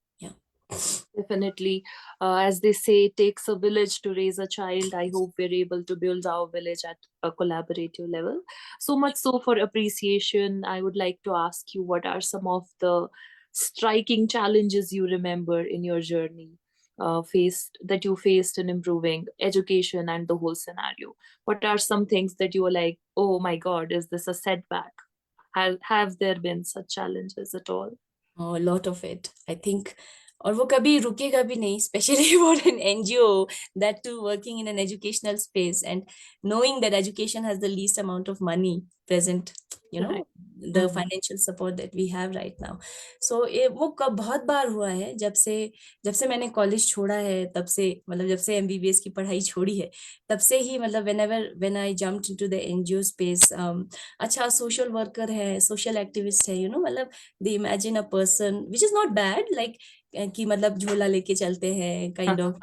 Definitely. As they say, it takes a village to raise a child. I hope we're able to build our village at a collaborative level. So much so for appreciation, I would like to ask you what are some of the striking challenges you remember in your journey, faced in improving education and the whole scenario? What are some things that you were like, oh my God, is this a setback? Have there been such challenges at all? A lot of it, I think. और वो कभी रुकेगा भी नहीं, especially for an NGO, that too working in an educational space and knowing that education has the least amount of money present, you know, Right. the Mhm. financial support that we have right now. So वो कब बहुत बार हुआ है, जब से मैंने college छोड़ा है, तब से मतलब जब से MBBS की पढ़ाई छोड़ी है, तब से ही मतलब when I jumped into the NGO space, अच्छा सोशल वर्कर है, सोशल एक्टिविस्ट है, मतलब they imagine a person which is not bad, like कि मतलब झोला लेके चलते हैं kind of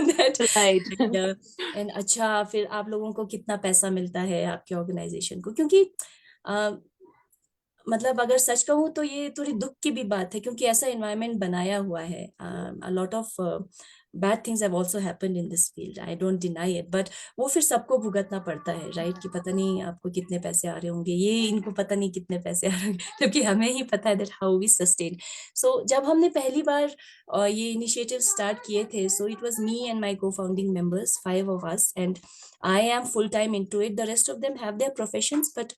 that. Right. Yeah. And अच्छा फिर आप लोगों को कितना पैसा मिलता है आपके ऑर्गेनाइजेशन को, क्योंकि मतलब अगर सच कहूँ तो ये थोड़ी दुख की भी बात है, क्योंकि ऐसा एनवायरनमेंट बनाया हुआ है. A lot of bad things have also happened in this field, I don't deny it, but वो फिर सबको भुगतना पड़ता है, राइट? कि पता नहीं आपको कितने पैसे आ रहे होंगे, ये इनको पता नहीं कितने पैसे आ रहे होंगे, क्योंकि हमें ही पता है that how we sustain. So जब हमने पहली बार ये इनिशिएटिव स्टार्ट किए थे, so it was me and my co-founding members, 5 of us, and I am full time into it. The rest of them have their professions, but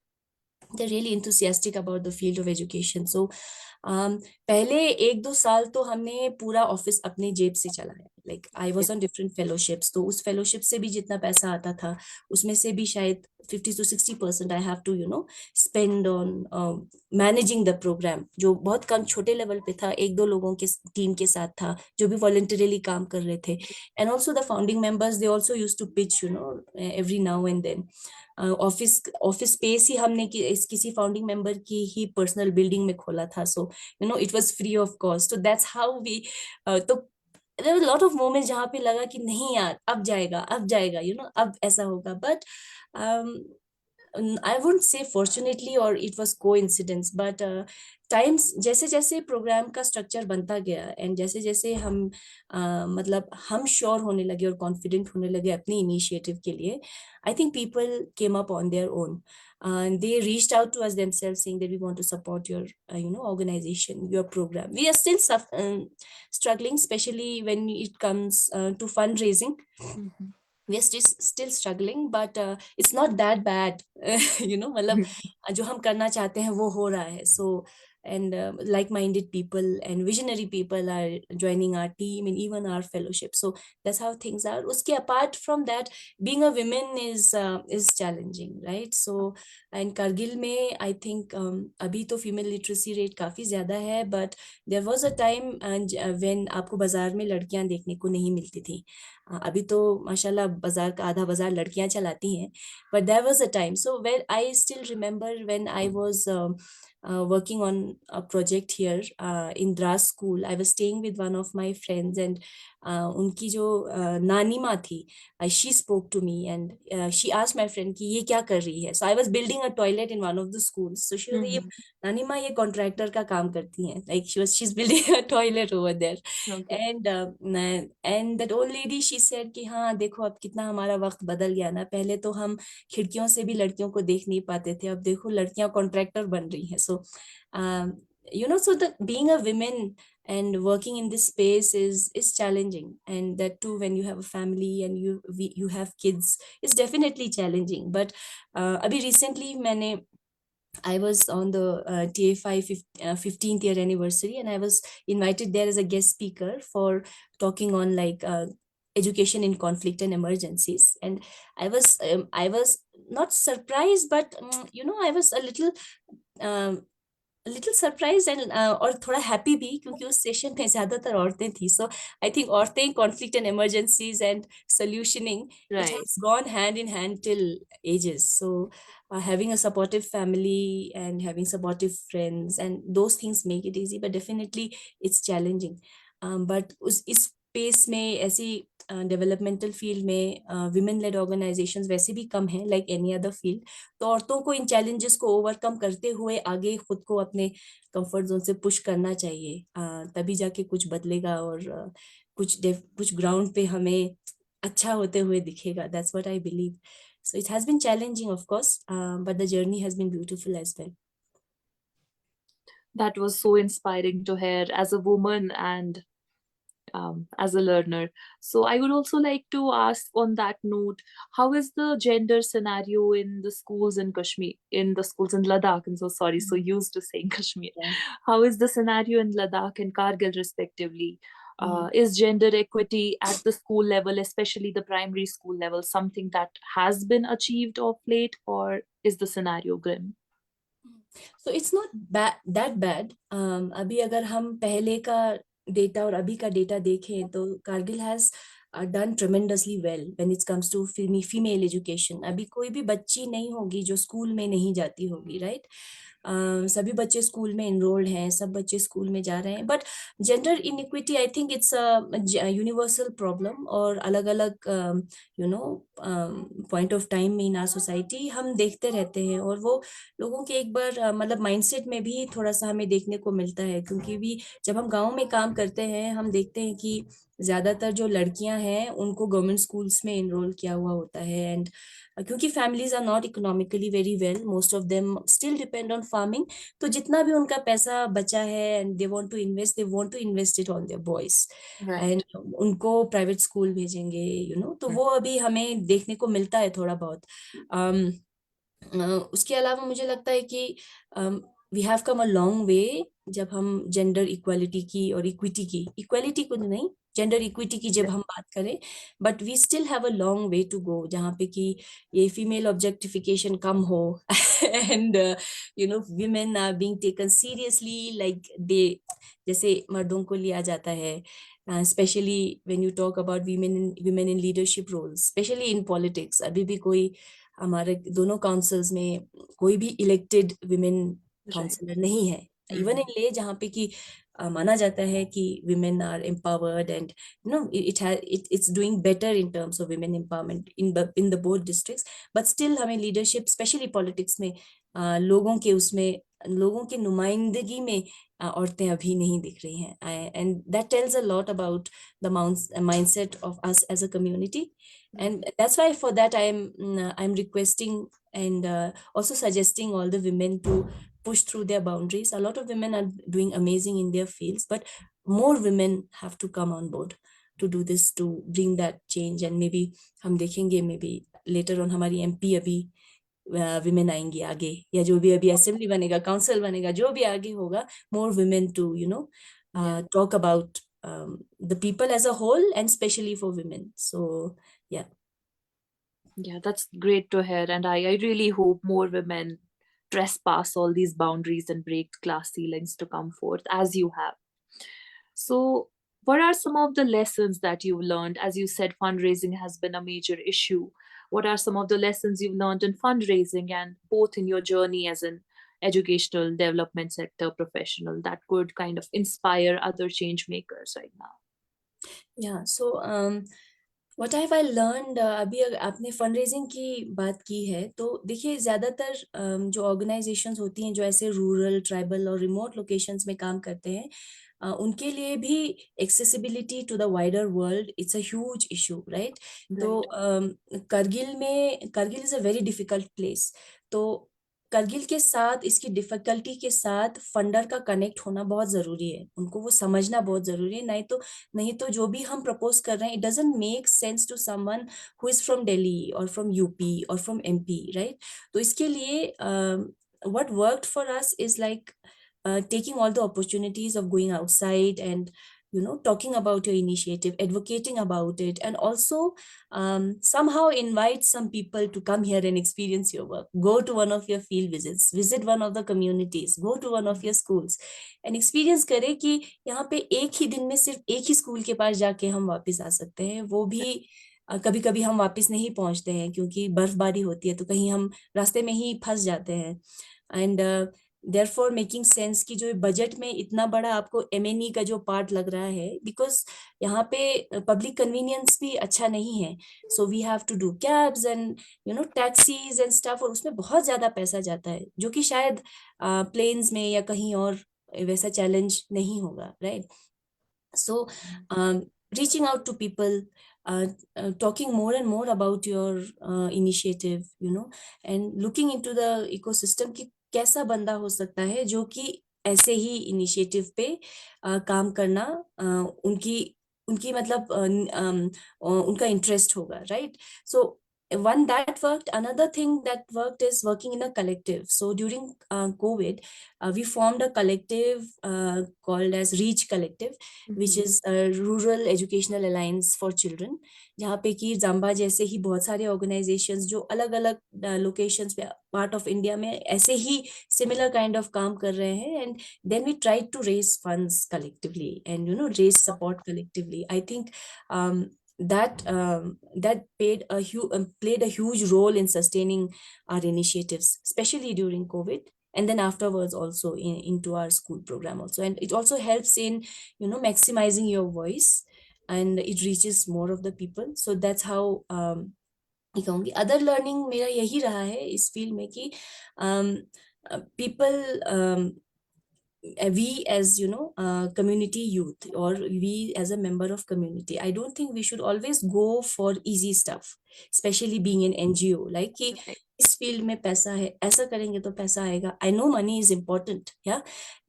they're really enthusiastic about the field of education. So पहले 1-2 साल तो हमने पूरा office अपने जेब से चलाया. Like I was on different fellowships, तो उस फेलोशिप से भी जितना पैसा आता था, उसमें से भी शायद 50 to 60% I have to spend on managing the program, जो बहुत कम छोटे लेवल पे था, 1-2 लोगों के टीम के साथ था जो भी वॉलंटरीली काम कर रहे थे. And also the founding members, they also use to pitch every now and then. Office space ही हमने किसी फाउंडिंग मेंबर की ही पर्सनल बिल्डिंग में खोला था. So it was free of cost. तो दैट्स हाउ वी, तो there were a lot of moments जहाँ पे लगा कि नहीं यार, अब जाएगा, अब ऐसा होगा. But I wouldn't say fortunately or it was coincidence, but times जैसे जैसे प्रोग्राम का स्ट्रक्चर बनता गया एंड जैसे जैसे हम मतलब हम श्योर होने लगे और कॉन्फिडेंट होने लगे अपनी इनिशिएटिव के लिए, I think people came up on their own. They reached out to us themselves saying that we want to support your organization, your program. We are still struggling, especially when it comes to fundraising. Mhm. We are still struggling, but it's not that bad. मतलब जो हम करना चाहते हैं वो हो रहा है. So and like-minded people and visionary people are joining our team and even our fellowship. So that's how things are. Uske apart from that, being a woman is challenging, right? So and Kargil में I think अभी तो female literacy rate काफी ज्यादा है, but there was a time when आपको बाजार में लड़कियां देखने को नहीं मिलती थी. अभी तो माशाल्लाह बाजार का आधा बाजार लड़कियां चलाती हैं, but there was a time. So when I still remember when I was working on a project here in Dras school, I was staying with one of my friends, and उनकी जो नानी माँ थी, she spoke to me and she asked my friend कि ये क्या कर रही है. So I was building a toilet in one of the schools. So she was like, नानी माँ ये कॉन्ट्रैक्टर का काम करती हैं. Like she's building a toilet over there. Okay. And that old lady, she said कि हाँ देखो अब कितना हमारा वक्त बदल गया ना, पहले तो हम खिड़कियों से भी लड़कियों को देख नहीं पाते थे, अब देखो लड़कियां कॉन्ट्रैक्टर बन रही हैं. So so the being a woman and working in this space is challenging, and that too when you have a family and you have kids, it's definitely challenging. But abhi recently I was on the TFI 15th year anniversary, and I was invited there as a guest speaker for talking on like education in conflict and emergencies. And I was not surprised, but I was a little surprised and और थोड़ा happy भी, क्योंकि उस session में ज्यादातर औरतें थी. So I think औरतें, conflict and emergencies and solutioning, it Right. has gone hand in hand till ages. So having a supportive family and having supportive friends, and those things make it easy, but definitely it's challenging. But इस space में ऐसी developmental field में women lead organisations वैसे भी कम है, like any other field. तो औरतों को इन चैलेंजेस को ओवरकम करते हुए आगे खुद को अपने कंफर्ट जोन से पुश करना चाहिए, तभी जाके कुछ बदलेगा और कुछ ग्राउंड पे हमें अच्छा होते हुए दिखेगा. That's what I believe. So it has been challenging, of course, but the journey has been beautiful as well. That was so inspiring to hear as a woman and as a learner. So I would also like to ask on that note, how is the gender scenario in the schools in Kashmir, in the schools in Ladakh? I'm so sorry, so used to saying Kashmir. Yeah. How is the scenario in Ladakh and Kargil respectively? Mhm. Is gender equity at the school level, especially the primary school level, something that has been achieved of late, or is the scenario grim? So it's not that bad. अभी अगर हम पहले का data और अभी का data देखें तो Kargil has done tremendously well when it comes to female education. अभी कोई भी बच्ची नहीं होगी जो स्कूल में नहीं जाती होगी, राइट? सभी बच्चे स्कूल में इनरोल्ड हैं, सब बच्चे स्कूल में जा रहे हैं, but gender iniquity I think it's a universal problem, और अलग अलग you know point of time में इन आर सोसाइटी हम देखते रहते हैं, और वो लोगों के एक बार मतलब माइंडसेट में भी थोड़ा सा हमें देखने को मिलता है, क्योंकि भी जब हम गांव में काम करते हैं हम देखते हैं कि ज्यादातर जो लड़कियां हैं उनको गवर्नमेंट स्कूल्स में इनरोल किया हुआ होता है, एंड क्योंकि families are not economically very well, most of them still depend on farming, तो जितना भी उनका पैसा बचा है and they want to invest it on their boys, Right. And उनको प्राइवेट स्कूल भेजेंगे, तो वो अभी हमें देखने को मिलता है थोड़ा बहुत। उसके अलावा मुझे लगता है कि we have come a long way जब हम जेंडर इक्वालिटी की और इक्वालिटी को नहीं, जेंडर इक्विटी की जब हम बात करें, but we still have a long way to go, जहाँ पे कि ये फीमेल ऑब्जेक्टिफिकेशन कम हो and women are being taken seriously, like they, जैसे मर्दों को लिया जाता है, specially when you talk about women in leadership roles, specially in politics. अभी भी कोई हमारे दोनों काउंसिल्स में कोई भी इलेक्टेड विमेन Right. काउंसिलर नहीं है, इवन इन ले, जहाँ पे कि माना जाता है कि women are empowered and it's doing better in terms of women empowerment in the both districts, but still हमें लीडरशिप, स्पेशली पॉलिटिक्स में लोगों के नुमाइंदगी में औरतें अभी नहीं दिख रही हैं, and that tells a lot about the mindset of us as a community, and that's why for that I'm requesting and also suggesting all the women to push through their boundaries. A lot of women are doing amazing in their fields, but more women have to come on board to do this, to bring that change, and maybe हम देखेंगे maybe later on हमारी MP अभी women आएंगी आगे, या जो भी अभी असेंबली बनेगा, काउंसिल बनेगा, जो भी आगे होगा, more women to talk about the people as a whole and especially for women. So yeah. Yeah, that's great to hear. And I really hope more women trespass all these boundaries and break class ceilings to come forth as you have. So, what are some of the lessons that you've learned? As you said, fundraising has been a major issue. What are some of the lessons you've learned in fundraising and both in your journey as an educational development sector professional that could kind of inspire other change makers right now? Yeah, so what have I learned? अभी आपने fund raising की बात की है, तो देखिए ज़्यादातर जो ऑर्गेनाइजेशंस होती हैं जो ऐसे रूरल, ट्राइबल और रिमोट लोकेशंस में काम करते हैं, उनके लिए भी accessibility to the wider world it's a huge issue, right? तो Kargil is a very difficult place, तो करगिल के साथ, इसकी डिफिकल्टी के साथ फंडर का कनेक्ट होना बहुत ज़रूरी है, उनको वो समझना बहुत ज़रूरी है, नहीं तो जो भी हम प्रपोज कर रहे हैं, it doesn't make sense to someone who is from Delhi और फ्रॉम यूपी और फ्रॉम एमपी, राइट? तो इसके लिए what worked for us is like taking all the opportunities of going outside and talking about your initiative, advocating about it, and also somehow invite some people to come here and experience your work. Go to one of your field visits, visit one of the communities, go to one of your schools and experience करें कि यहाँ पे एक ही दिन में सिर्फ एक ही school के पास जाके हम वापस आ सकते हैं, वो भी कभी कभी हम वापस नहीं पहुंचते हैं क्योंकि बर्फबारी होती है, तो कहीं हम रास्ते में ही फंस जाते हैं, एंड देयरफॉर मेकिंग सेंस कि जो बजट में इतना बड़ा आपको एमएनई का जो पार्ट लग रहा है, बिकॉज यहाँ पे पब्लिक कन्वीनियंस भी अच्छा नहीं है, so we have to do cabs and taxis and stuff, और उसमें बहुत ज्यादा पैसा जाता है जो कि शायद प्लेन्स में या कहीं और वैसा चैलेंज नहीं होगा, right? So, reaching out to people, talking more and more about your initiative, and looking into the ecosystem कि कैसा बंदा हो सकता है जो कि ऐसे ही इनिशिएटिव पे काम करना उनकी उनकी मतलब उनका इंटरेस्ट होगा, right? So one that worked. Another thing that worked is working in a collective. So during COVID, we formed a collective called as Reach Collective, which is a Rural Educational Alliance for Children, जहाँ पे कि जाम्बा जैसे ही बहुत सारे organisations जो अलग अलग लोकेशंस पे पार्ट ऑफ इंडिया में ऐसे ही सिमिलर काइंड ऑफ काम कर रहे हैं, and then we tried to raise funds collectively and raise support collectively. I think that played a huge role in sustaining our initiatives, especially during COVID, and then afterwards also into our school program also. And it also helps in maximizing your voice, and it reaches more of the people. So that's how ये कहूँगी other learning मेरा यही रहा है इस field में कि people we as community youth, or we as a member of community, I don't think we should always go for easy stuff, especially being an NGO, like कि इस फील्ड में पैसा है, ऐसा करेंगे तो पैसा आएगा. I know money is important, या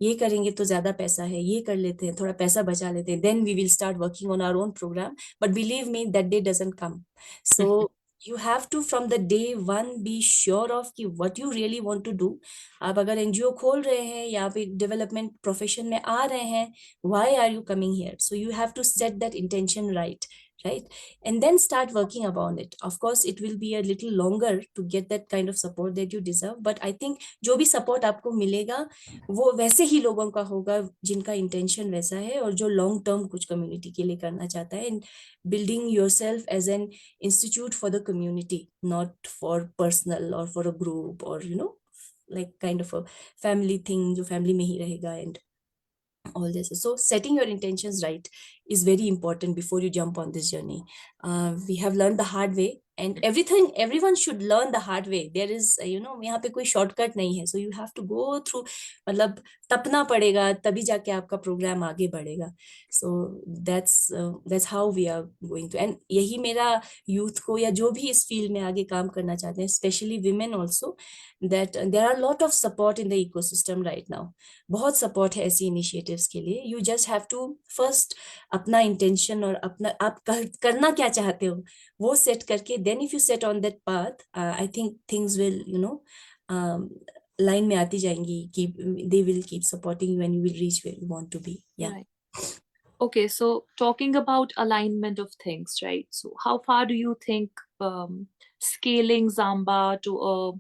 ये करेंगे तो ज्यादा पैसा है, ये कर लेते हैं, थोड़ा पैसा बचा लेते हैं, then we will start working on our own program. But believe me, that day doesn't come. So you have to from the day one be sure of कि what you really want to do. आप अगर NGO खोल रहे हैं या आप एक development profession में आ रहे हैं, why are you coming here? So you have to set that intention right, and then start working upon it. Of course it will be a little longer to get that kind of support that you deserve, but I think जो भी support आपको मिलेगा वो वैसे ही लोगों का होगा जिनका इंटेंशन वैसा है और जो लॉन्ग टर्म कुछ कम्युनिटी के लिए करना चाहता है, and building yourself as an institute for the community, not for personal or for a group, or like kind of a family thing जो family में ही रहेगा, and all this. So setting your intentions right is very important before you jump on this journey. We have learned the hard way, and everyone should learn the hard way. There is यहाँ पे कोई shortcut नहीं है. So you have to go through, मतलब तपना पड़ेगा, तभी जाके आपका प्रोग्राम आगे बढ़ेगा. So that's how we are going to. And यही मेरा youth को या जो भी इस फील्ड में आगे काम करना चाहते हैं, especially women also, that there are a lot of support in the ecosystem right now. बहुत सपोर्ट है ऐसी इनिशिएटिव्स के लिए. You just have to first अपना इंटेंशन और अपना आप करना क्या चाहते हो वो सेट करके, then if you set on that path, I think things will line में आती जाएंगी कि they will keep supporting you and you will reach where you want to be. या Okay, so talking about alignment of things, right? So how far do you think scaling Zamba to a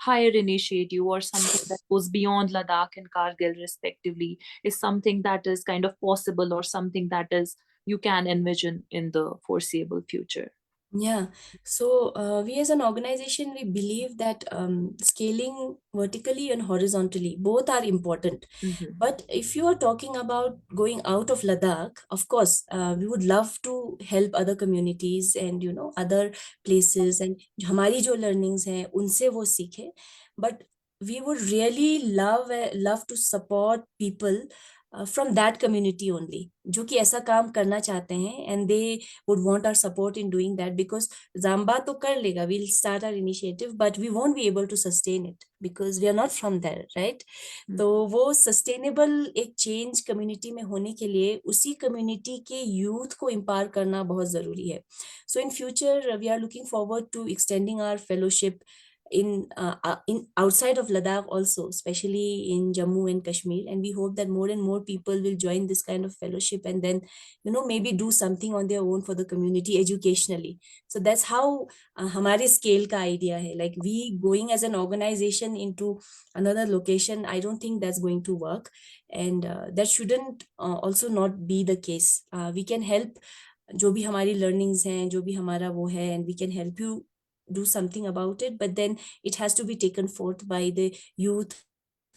higher initiative or something that goes beyond Ladakh and Kargil respectively is something that is kind of possible, or something that is you can envision in the foreseeable future? Yeah, so we as an organization, we believe that scaling vertically and horizontally both are important. But if you are talking about going out of Ladakh, of course we would love to help other communities and other places, and हमारी जो learnings हैं उनसे वो सीखे. But we would really love to support people from that community only, जो कि ऐसा काम करना चाहते हैं, and they would want our support in doing that, because Zamba तो कर लेगा, we'll start our initiative, but we won't be able to sustain it because we are not from there, right? तो वो sustainable एक change community में होने के लिए उसी community के youth को empower करना बहुत जरूरी है. So in future we are looking forward to extending our fellowship in outside of Ladakh also, especially in Jammu and Kashmir, and we hope that more and more people will join this kind of fellowship and then maybe do something on their own for the community educationally. So that's how हमारे scale का idea है, like we going as an organization into another location, I don't think that's going to work, and that shouldn't also not be the case. We can help जो भी हमारी learnings हैं, जो भी हमारा वो है, and we can help you do something about it, but then it has to be taken forth by the youth,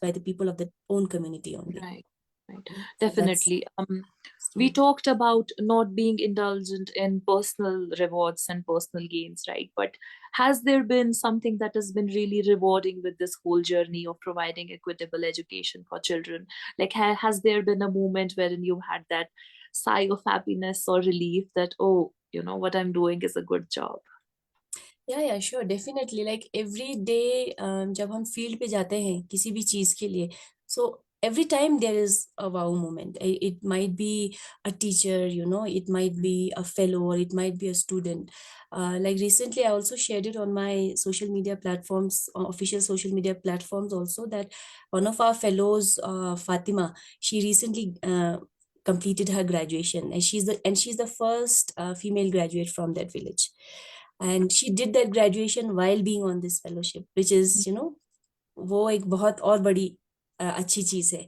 by the people of the own community only. Right. Definitely. We talked about not being indulgent in personal rewards and personal gains, right? But has there been something that has been really rewarding with this whole journey of providing equitable education for children? Like, has there been a moment wherein you had that sigh of happiness or relief that, oh, what I'm doing is a good job? Yeah, sure, definitely. Like every day जब हम field पे जाते हैं किसी भी चीज के लिए, so every time there is a wow moment. It might be a teacher, it might be a fellow, or it might be a student. Like recently, I also shared it on my social media platforms, official social media platforms also, that one of our fellows, Fatima, she recently completed her graduation, and she's the first female graduate from that village. And she did that graduation while being on this fellowship, which is, वो एक बहुत और बड़ी अच्छी चीज है.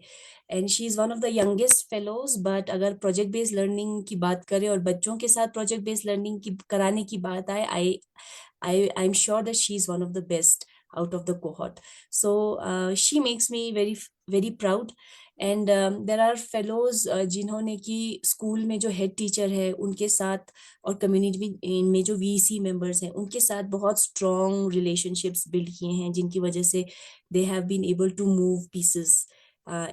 And she is one of the youngest fellows. But अगर project based learning की बात करें और बच्चों के साथ प्रोजेक्ट बेस्ड लर्निंग की कराने की बात आए, I am sure that she is one of the best out of the cohort. So she makes me very very proud. And there are fellows जिन्होंने कि स्कूल में जो हेड टीचर है उनके साथ, और कम्युनिटी में जो वीसी मेंबर्स हैं उनके साथ बहुत स्ट्रॉन्ग रिलेशनशिप्स बिल्ड किए हैं, जिनकी वजह से they have been able to move pieces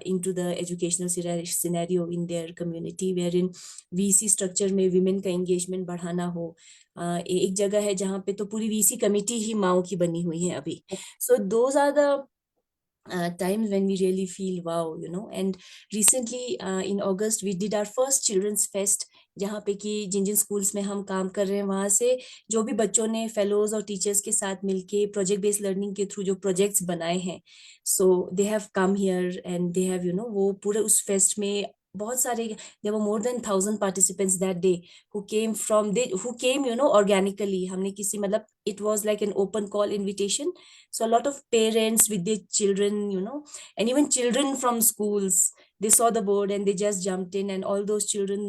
into the educational scenario in their community, wherein VC structure में women का engagement बढ़ाना हो. एक जगह है जहाँ पे तो पूरी VC कमेटी ही माओ की बनी हुई है अभी. So those are the times when we really feel wow, and recently in August we did our first children's fest, जहाँ पे कि जिन जिन स्कूल्स में हम काम कर रहे हैं वहाँ से जो भी बच्चों ने फेलोज और टीचर्स के साथ मिलके प्रोजेक्ट बेस्ड लर्निंग के थ्रू जो प्रोजेक्ट्स बनाए हैं, so they have come here and they have वो पूरे उस फेस्ट में बहुत सारे, there were more than 1,000 participants that day who came organically. हमने किसी मतलब it was like an open call invitation, so a lot of parents with their children, and even children from schools, they saw the board and they just jumped in, and all those children,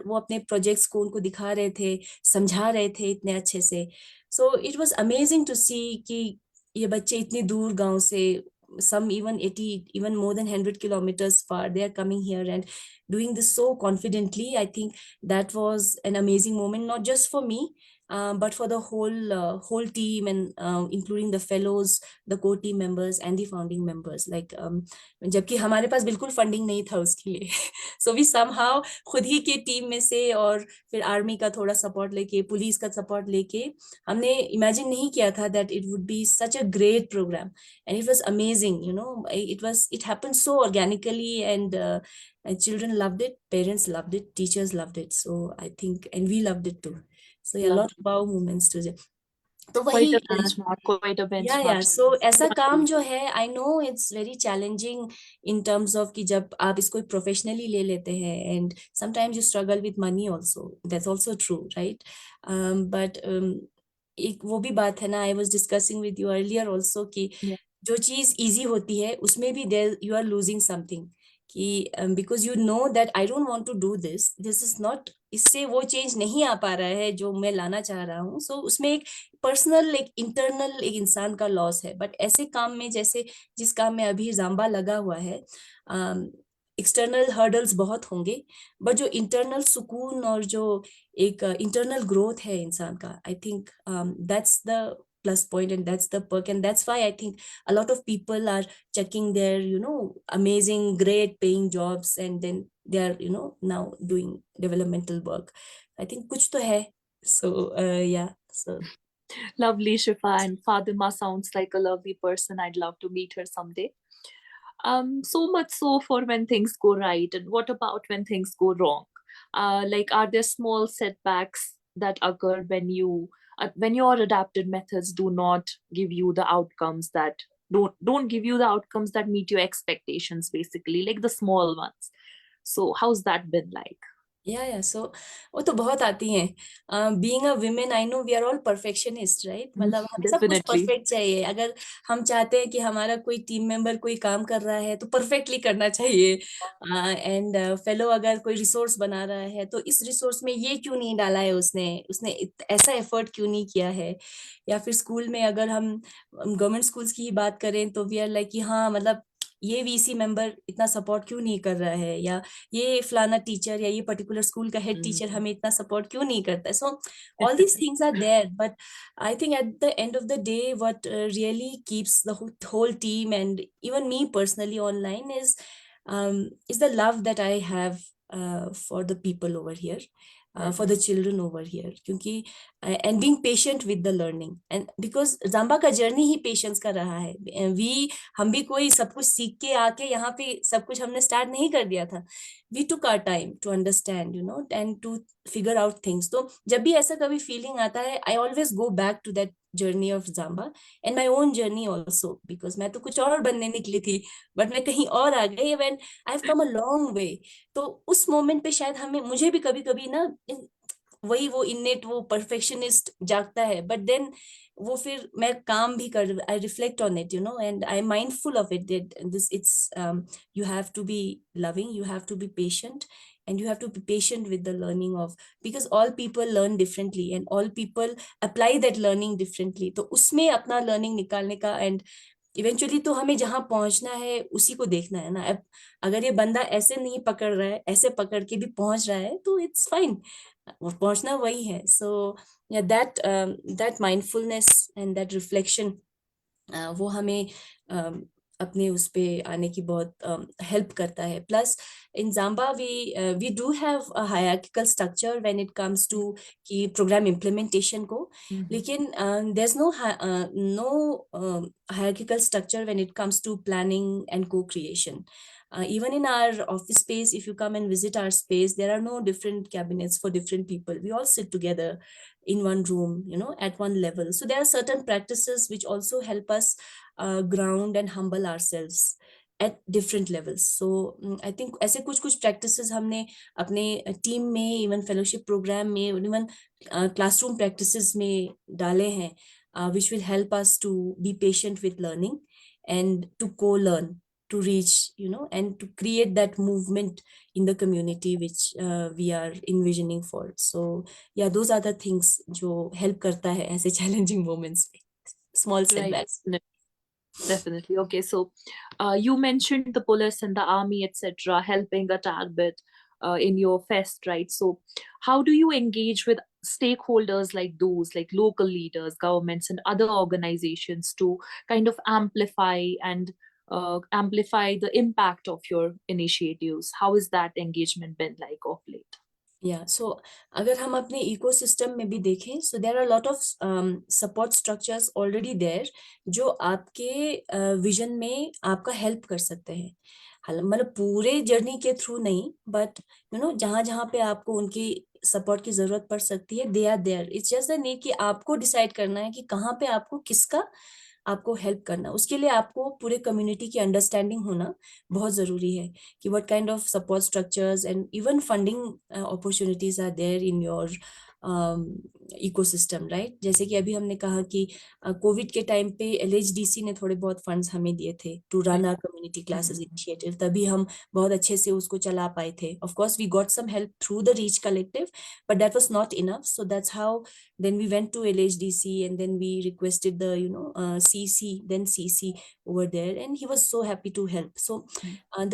वो अपने projects को उनको दिखा रहे थे, समझा रहे थे इतने अच्छे से. So it was amazing to see कि ये बच्चे इतनी दूर गांव से, some even 80, even more than 100 kilometers far, they are coming here and doing this so confidently. I think that was an amazing moment, not just for me, but for the whole team, and including the fellows, the core team members and the founding members. Like जबकि हमारे पास बिल्कुल funding नहीं था उसके लिए. So we somehow खुद ही के team में से, और फिर आर्मी का थोड़ा सपोर्ट लेके, पुलिस का सपोर्ट लेके, हमने इमेजिन नहीं किया था that it would be such a great program. And it was amazing, it happened so organically, and children loved it, parents loved it, teachers loved it. So I think, and we loved it too. So yeah, a lot of wow moments to. तो Quite वही a benchmark, quite a या benchmark. सो ऐसा काम जो है, I know it's very challenging in terms of कि जब आप इसको प्रोफेशनली ले लेते हैं, and sometimes you struggle with money also, that's also true, right? But एक वो भी बात है ना, I was discussing with you earlier also कि जो चीज इजी होती है उसमें भी there you are losing something, कि because you know that I don't want to do this is not, इससे वो चेंज नहीं आ पा रहा है जो मैं लाना चाह रहा हूँ. सो उसमें एक पर्सनल, एक इंटरनल, एक इंसान का लॉस है. बट ऐसे काम में, जैसे जिस काम में अभी जाम्बा लगा हुआ है, एक्सटर्नल हर्डल्स बहुत होंगे, बट जो इंटरनल सुकून और जो एक इंटरनल ग्रोथ है इंसान का, I think that's the plus point, and that's the perk, and that's why I think a lot of people are checking their amazing great paying jobs, and then they are now doing developmental work. I think kuch to hai. So yeah, so Lovely, Shifa, and Fatima sounds like a lovely person. I'd love to meet her someday. So much so for when things go right, and what about when things go wrong? Like, are there small setbacks that occur when your adapted methods do not give you the outcomes that don't give you the outcomes that meet your expectations, basically, like the small ones? So how's that been like? yeah, so वो तो बहुत आती हैं. Being a women, I know we are all perfectionist, right? मतलब हमें सब कुछ Definitely. Perfect चाहिए. अगर हम चाहते हैं कि हमारा कोई टीम मेंबर कोई काम कर रहा है तो परफेक्टली करना चाहिए. एंड फेलो अगर कोई रिसोर्स बना रहा है तो इस रिसोर्स में ये क्यों नहीं डाला है उसने उसने ऐसा एफर्ट क्यों नहीं किया है. या फिर स्कूल में अगर हम गवर्नमेंट स्कूल्स की ही बात करें तो वी आर लाइक कि हाँ, मतलब ये वीसी मेंबर इतना सपोर्ट क्यों नहीं कर रहा है, या ये फलाना टीचर या ये पर्टिकुलर स्कूल का हेड टीचर हमें इतना सपोर्ट क्यों नहीं करता है. So all these things are there, but I think at the end of the day what really keeps the whole team and even me personally online is the love that I have for the people over here, for the children over here, क्योंकि and being patient with the learning, and because जाम्बा का journey ही patience का रहा है. हम भी कोई सब कुछ सीख के आके यहाँ पे सब कुछ हमने स्टार्ट नहीं कर दिया था. We took our time to understand, you know, and to figure out things. तो जब भी ऐसा कभी फीलिंग आता है, I always go back to that journey of Zamba and my own journey also, because मैं तो कुछ और बनने निकली थी, but मैं कहीं और आ गई. When I've come a long way, तो उस मोमेंट पे शायद मुझे भी कभी कभी ना वही वो इनेट वो परफेक्शनिस्ट जागता है, बट देन वो फिर मैं काम भी कर, I reflect on it, you know, and I mindful of it, this it's you have to be loving, you have to be patient, and you have to be patient with the learning of, because all people learn differently and all people apply that learning differently. तो उसमें अपना learning निकालने का, and eventually तो हमें जहां पहुंचना है उसी को देखना है ना. अब अगर ये बंदा ऐसे नहीं पकड़ रहा है, ऐसे पकड़ के भी पहुंच रहा है, तो इट्स फाइन, वो पहुंचना वही है. सो या that mindfulness and that reflection, वो हमें अपने उस पे आने की बहुत हेल्प करता है. प्लस इन जाम्बा we do have a hierarchical structure when it comes to कि प्रोग्राम इम्प्लीमेंटेशन को, लेकिन there is no hierarchical structure when it comes to planning and co-creation. Even in our office space, if you come and visit our space, there are no different cabinets for different people. We all sit together in one room, you know, at one level. So there are certain practices which also help us ground and humble ourselves at different levels. So I think ऐसे कुछ practices हमने अपने team में, even fellowship program में, even classroom practices में डाले हैं, which will help us to be patient with learning and to co-learn, to reach, you know, and to create that movement in the community which we are envisioning for. So yeah, those are the things जो help करता है ऐसे challenging moments में. Small setbacks. Right. Definitely. Okay, so you mentioned the police and the army, etc., helping a tad bit in your fest, right? So, how do you engage with stakeholders like those, like local leaders, governments, and other organizations to kind of amplify the impact of your initiatives? How has that engagement been like of late? Yeah, so अगर हम अपने ecosystem में भी देखें, so there are a lot of support structures already there जो आपके vision में आपका हेल्प कर सकते हैं. मतलब पूरे जर्नी के थ्रू नहीं, बट यू नो जहां जहां पे आपको उनकी सपोर्ट की जरूरत पड़ सकती है, they are there. It's just the need कि आपको डिसाइड करना है कि कहाँ पे आपको किसका आपको हेल्प करना. उसके लिए आपको पूरे कम्युनिटी की अंडरस्टैंडिंग होना बहुत जरूरी है कि what kind of support structures and even funding opportunities are there in your ecosystem, right. जैसे कि अभी हमने कहा कि कोविड के टाइम पे LHDC ने थोड़े बहुत फंड्स हमें दिए थे to run our community classes initiative, तभी हम बहुत अच्छे से उसको चला पाए थे. Of course we got some help through the reach collective, but that was not enough. So that's how then we went to LHDC and then we requested the, you know, CC over there, and he was so happy to help. So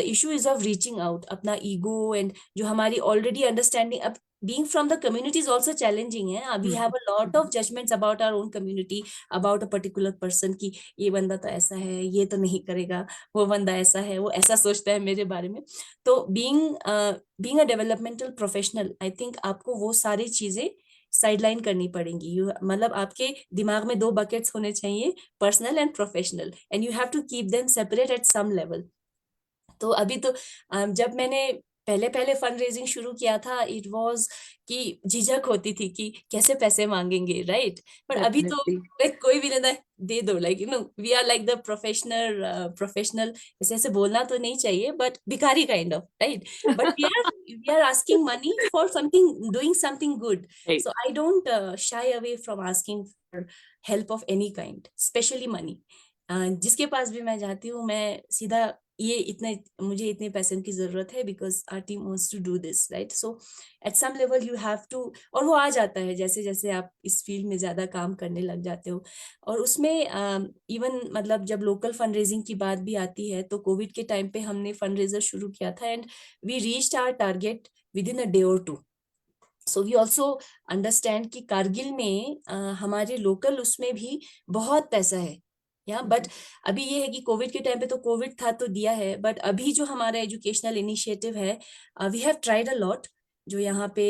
the issue is of reaching out. अपना ego and जो हमारी already understanding, अब being from the community is also challenging है. We have a lot of judgments about our own community, about a particular person कि ये बंदा तो ऐसा है, ये तो नहीं करेगा, वो बंदा ऐसा है, वो ऐसा सोचता है मेरे बारे में. तो being a developmental professional, I think आपको वो सारी चीजें साइडलाइन करनी पड़ेंगी. मतलब आपके दिमाग में 2 बकेट्स होने चाहिए, personal and professional, and you have to keep them separate at some level. तो अभी तो जब मैंने पहले पहले फंड रेजिंग शुरू किया था, इट वाज कि झिझक होती थी कि कैसे पैसे मांगेंगे, राइट. पर अभी तो कोई भी लेना दे दो, like you know we are like the professional. ऐसे बोलना तो नहीं चाहिए, बट भिखारी kind of, right. But we are asking money for something, doing something good. So I don't shy away from asking for help of any kind, especially money. जिसके पास भी मैं जाती हूँ, मैं सीधा मुझे इतने पैसे की जरूरत है, because our team wants to do this, right. So at some level you have to, और वो आ जाता है जैसे जैसे आप इस फील्ड में ज्यादा काम करने लग जाते हो. और उसमें इवन मतलब जब लोकल फंड रेजिंग की बात भी आती है, तो कोविड के टाइम पे हमने फंड रेजर शुरू किया था, and we reached our target within a day और 2. सो वी ऑल्सो अंडरस्टैंड कि कारगिल में हमारे लोकल उसमें भी बहुत पैसा है, या बट अभी ये है कि कोविड के टाइम पे तो कोविड था तो दिया है, बट अभी जो हमारा एजुकेशनल इनिशिएटिव है, we have tried a lot. जो यहाँ पे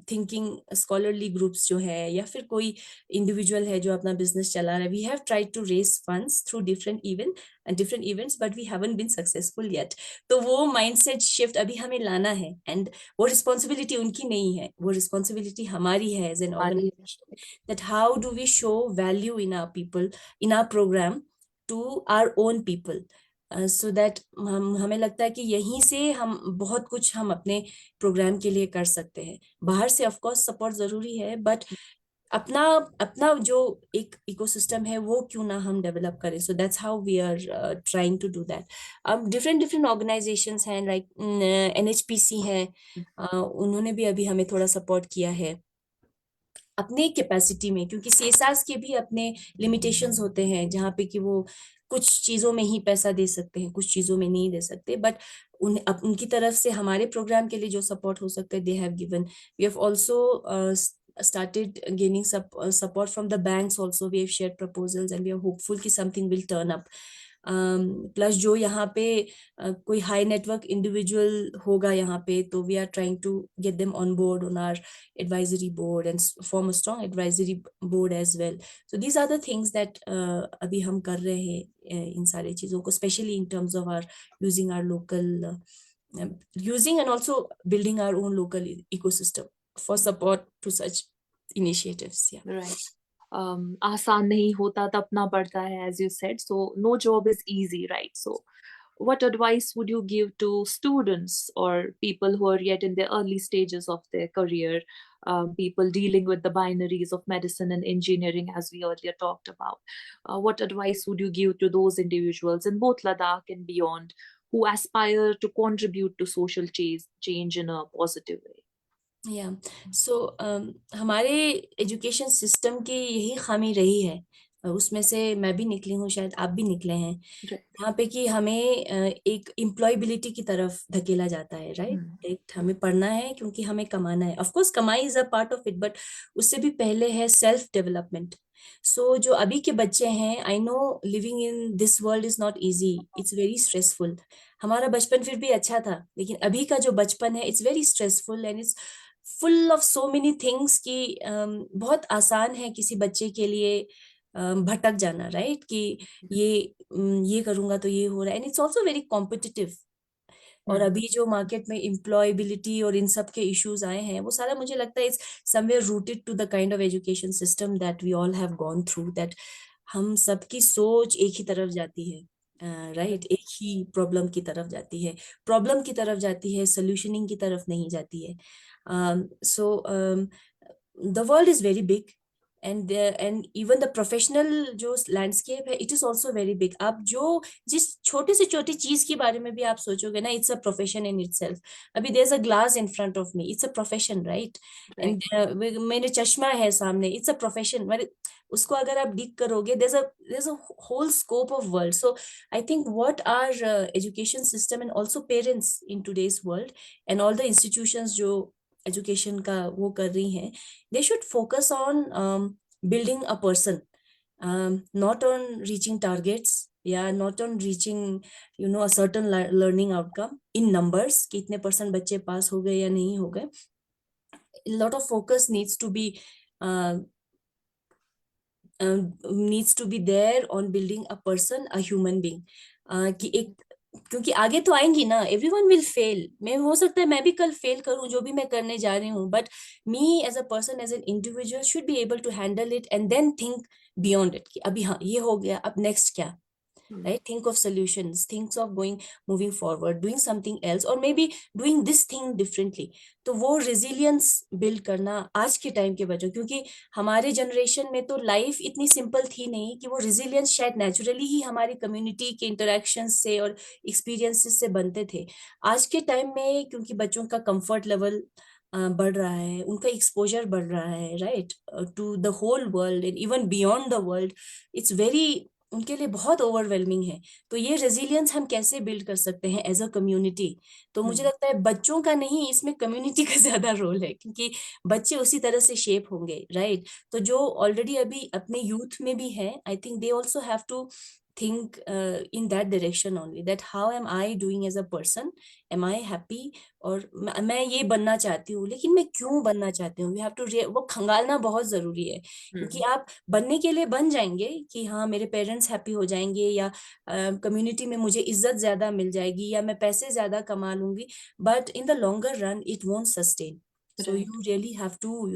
थिंकिंग स्कॉलरली ग्रुप्स जो है या फिर कोई इंडिविजुअल है जो अपना बिजनेस चला रहा है, we have tried to raise funds through different events, but we haven't been successful yet. तो वो माइंडसेट शिफ्ट अभी हमें लाना है, एंड वो रिस्पॉन्सिबिलिटी उनकी नहीं है, वो रिस्पॉन्सिबिलिटी हमारी है as an organization, that how do we show value in our people, in our program, to our own people, so that हमें लगता है कि यहीं से हम बहुत कुछ हम अपने प्रोग्राम के लिए कर सकते हैं। बाहर से ऑफ कोर्स सपोर्ट जरूरी है, बट अपना अपना जो एक इकोसिस्टम है वो क्यों ना हम डेवलप करें। So that's how we are trying to do that. अब डिफरेंट डिफरेंट ऑर्गेनाइजेशंस हैं, लाइक NHPC है, उन्होंने भी अभी हमें थोड़ा सपोर्ट किया है अपने कैपेसिटी में, क्योंकि सीएसआर्स के भी अपने लिमिटेशंस होते हैं, जहाँ पे कि वो कुछ चीजों में ही पैसा दे सकते हैं, कुछ चीजों में नहीं दे सकते, बट उनकी तरफ से हमारे प्रोग्राम के लिए जो सपोर्ट हो सकते हैं they have given. We have also started gaining support from the banks also. We have shared proposals and we are hopeful कि something will turn up. Plus जो यहाँ पे कोई हाई नेटवर्क इंडिविजुअल होगा यहाँ पे, तो we are trying to get them on board on our advisory board and form a strong advisory board as well. So these are the things that अभी हम कर रहे हैं इन सारी चीजों को, especially in terms of our using our local using and also building our own local ecosystem for support to such initiatives. Yeah. Right. आसान नहीं होता, तपना पड़ता है, as you said. So no job is easy, right? So what advice would you give to students or people who are yet in the early stages of their career, people dealing with the binaries of medicine and engineering, as we earlier talked about? What advice would you give to those individuals in both Ladakh and beyond who aspire to contribute to social change in a positive way? या सो हमारे education system की यही खामी रही है, उसमें से मैं भी निकली हूँ, शायद आप भी निकले हैं, यहाँ पे कि हमें एक एम्प्लॉयबिलिटी की तरफ धकेला जाता है, राइट। हमें पढ़ना है क्योंकि हमें कमाना है, ऑफ कोर्स कमाई is a part of it, but उससे भी पहले है सेल्फ डेवलपमेंट। सो जो अभी के बच्चे हैं, I know living in this world is not easy, it's very stressful. हमारा बचपन फिर भी अच्छा था, लेकिन अभी का जो बचपन है it's very stressful and it's full of so many things की बहुत आसान है किसी बच्चे के लिए भटक जाना, राइट, कि ये करूंगा तो ये हो रहा है, and it's also very competitive. और अभी जो मार्केट में एम्प्लॉयबिलिटी और इन सब के इश्यूज आए हैं, वो सारा मुझे लगता है it's somewhere rooted to the kind of education system that we all have gone through, that हम सबकी सोच एक ही तरफ जाती है, राइट, एक ही प्रॉब्लम की तरफ जाती है, प्रॉब्लम की तरफ जाती है, सोल्यूशनिंग की तरफ नहीं जाती है। So the world is very big, and even the professional जो landscape है, it is also very big. आप जो जिस छोटी से छोटी चीज के बारे में भी आप सोचोगे ना, it's a profession in itself. अभी there's a glass in front of me, it's a profession, right? And मेरे चश्मा है सामने, it's a profession. उसको अगर आप dig करोगे, there's a whole scope of world. So I think what our education system and also parents in today's world and all the institutions जो education का वो कर रही हैं, they should focus on building a person, not on reaching targets, या not on reaching a certain learning outcome in numbers, कि इतने % बच्चे पास हो गए या नहीं हो गए। A lot of focus needs to be there on building a person, a human being, कि एक, क्योंकि आगे तो आएंगी ना, एवरीवन विल फेल, मैं हो सकता है मैं भी कल फेल करूं जो भी मैं करने जा रही हूँ, but me as a person, as an individual should be able to handle it and then think beyond it, कि अभी हाँ ये हो गया, अब नेक्स्ट क्या, right? Think of solutions, think of moving forward, doing something else, or maybe doing this thing differently. तो वो resilience build करना आज के टाइम के बच्चों, क्योंकि हमारे जनरेशन में तो लाइफ इतनी सिंपल थी नहीं, कि वो resilience शायद नेचुरली ही हमारी कम्युनिटी के इंटरेक्शन से और एक्सपीरियंसेस से बनते थे। आज के टाइम में क्योंकि बच्चों का कंफर्ट लेवल बढ़ रहा है, उनका एक्सपोजर बढ़ रहा है, right, to the whole world and even beyond the world, it's very उनके लिए बहुत ओवरवेलमिंग है। तो ये रेजिलियंस हम कैसे बिल्ड कर सकते हैं एज अ कम्युनिटी? तो मुझे लगता है बच्चों का नहीं, इसमें कम्युनिटी का ज्यादा रोल है, क्योंकि बच्चे उसी तरह से शेप होंगे, राइट? तो जो ऑलरेडी अभी अपने यूथ में भी है, I think they also have to think in that direction only, that how am I doing as a person, am I happy? और मैं ये बनना चाहती हूँ, लेकिन मैं क्यों बनना चाहती हूँ? वी हैव टू वो खंगालना बहुत जरूरी है, क्योंकि आप बनने के लिए बन जाएंगे कि हाँ मेरे पेरेंट्स हैप्पी हो जाएंगे, या कम्युनिटी में मुझे इज्जत ज्यादा मिल जाएगी, या मैं पैसे ज्यादा कमा लूंगी, but in the longer run it won't sustain. So Right. You really have to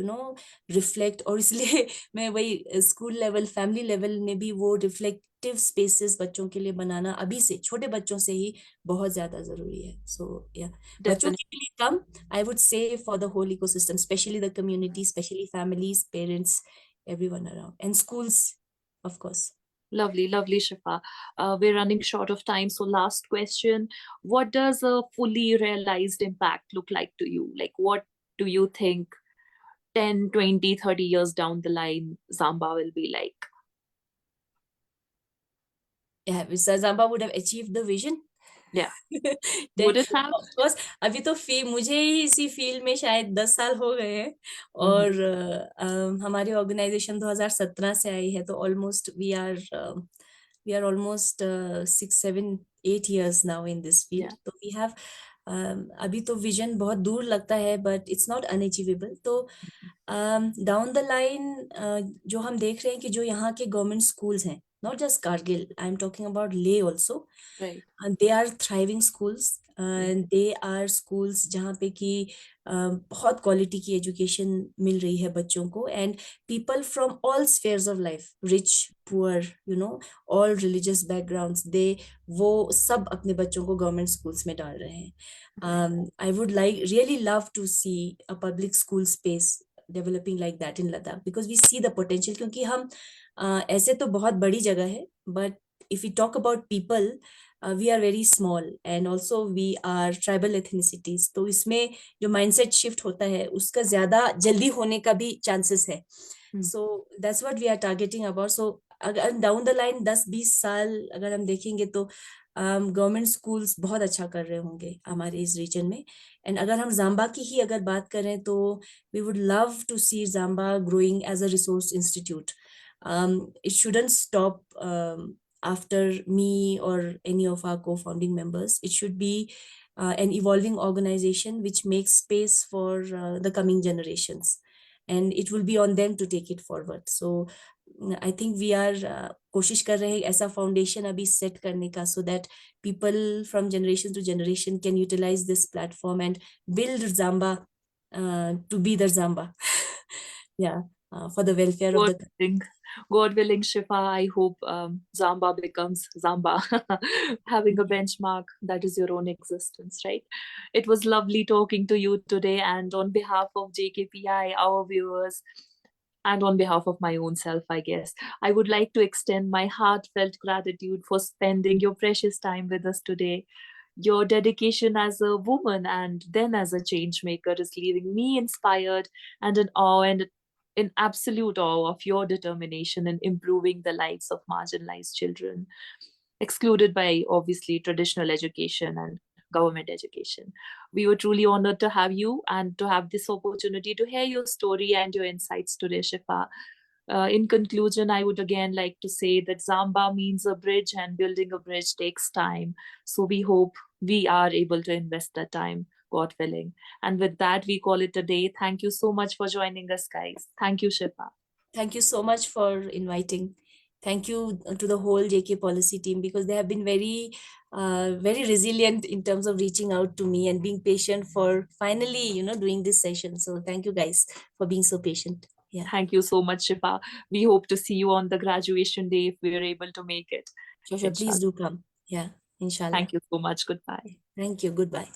reflect. और इसलिए मैं वही स्कूल लेवल, फैमिली लेवल में भी वो रिफ्लेक्टिव स्पेसेस बच्चों के लिए बनाना अभी से, छोटे बच्चों से ही बहुत ज्यादा जरूरी है। सो या बच्चों Definitely. के लिए कम, I would say for the whole ecosystem, especially the community, especially families, parents, everyone around, and schools, of course. Lovely, lovely, Shifa. We're running short of time. So last question. What does a fully realized impact look like to you? Like, what do you think 10, 20, 30 years down the line, Zamba will be like? Yeah, Mr. Zamba would have achieved the vision. Yeah. Would it have? Of course, अभी तो मुझे ही इसी field में शायद 10 साल हो गए हैं, और हमारी ऑर्गेनाइजेशन 2017 से आई है, तो almost we are almost 6, 7, 8 years now in this field. Yeah. तो वी हैव अभी तो विजन बहुत दूर लगता है, बट इट्स नॉट अनअचीवेबल। तो डाउन द लाइन जो हम देख रहे हैं कि जो यहाँ के गवर्नमेंट स्कूल्स हैं, not just Kargil, I'm talking about Leh also. Right. And they are thriving schools, and they are schools जहाँ पे कि बहुत क्वालिटी की एजुकेशन मिल रही है बच्चों को, and people from all spheres of life, rich, poor, all religious backgrounds, they वो सब अपने बच्चों को गवर्नमेंट स्कूल्स में डाल रहे हैं। I would like really love to see a public school space developing like that इन Ladakh, because we see the potential. क्योंकि हम ऐसे तो बहुत बड़ी जगह है, but if we talk about people, we are very small, and also we are tribal ethnicities. तो इसमें जो mindset shift होता है उसका ज्यादा जल्दी होने का भी chances है। So that's what we are targeting about. So अगर down the line 10-20 साल अगर हम देखेंगे तो गवर्नमेंट स्कूल्स बहुत अच्छा कर रहे होंगे हमारे इस रीजन में। एंड अगर हम जाम्बा की ही अगर बात करें तो we would love to see जाम्बा growing as a resource institute. It shouldn't stop after me or any of our co-founding members. It should be an evolving organization which makes space for the coming generations, and it will be on them to take it forward. So I think we are कोशिश कर रहे हैं ऐसा foundation अभी set करने का, so that people from generation to generation can utilize this platform and build Zamba to be the Zamba. Yeah. For the welfare of the country. God willing, Shifa, I hope Zamba becomes Zamba, having a benchmark that is your own existence, right? It was lovely talking to you today, and on behalf of JKPI, our viewers, and on behalf of my own self, I guess, I would like to extend my heartfelt gratitude for spending your precious time with us today. Your dedication as a woman and then as a change maker is leaving me inspired and in awe, and in absolute awe of your determination in improving the lives of marginalized children, excluded by obviously traditional education and government education. We were truly honored to have you and to have this opportunity to hear your story and your insights today, Shifa. In conclusion, I would again like to say that Zamba means a bridge, and building a bridge takes time. So we hope we are able to invest that time, God willing. And with that, we call it a day. Thank you so much for joining us, guys. Thank you, Shifa. Thank you so much for inviting. Thank you to the whole JK policy team, because they have been very resilient in terms of reaching out to me and being patient for finally, doing this session. So thank you guys for being so patient. Yeah. Thank you so much, Shifa. We hope to see you on the graduation day if we are able to make it. Sure. Please do come. Yeah. Inshallah. Thank you so much. Goodbye. Thank you. Goodbye.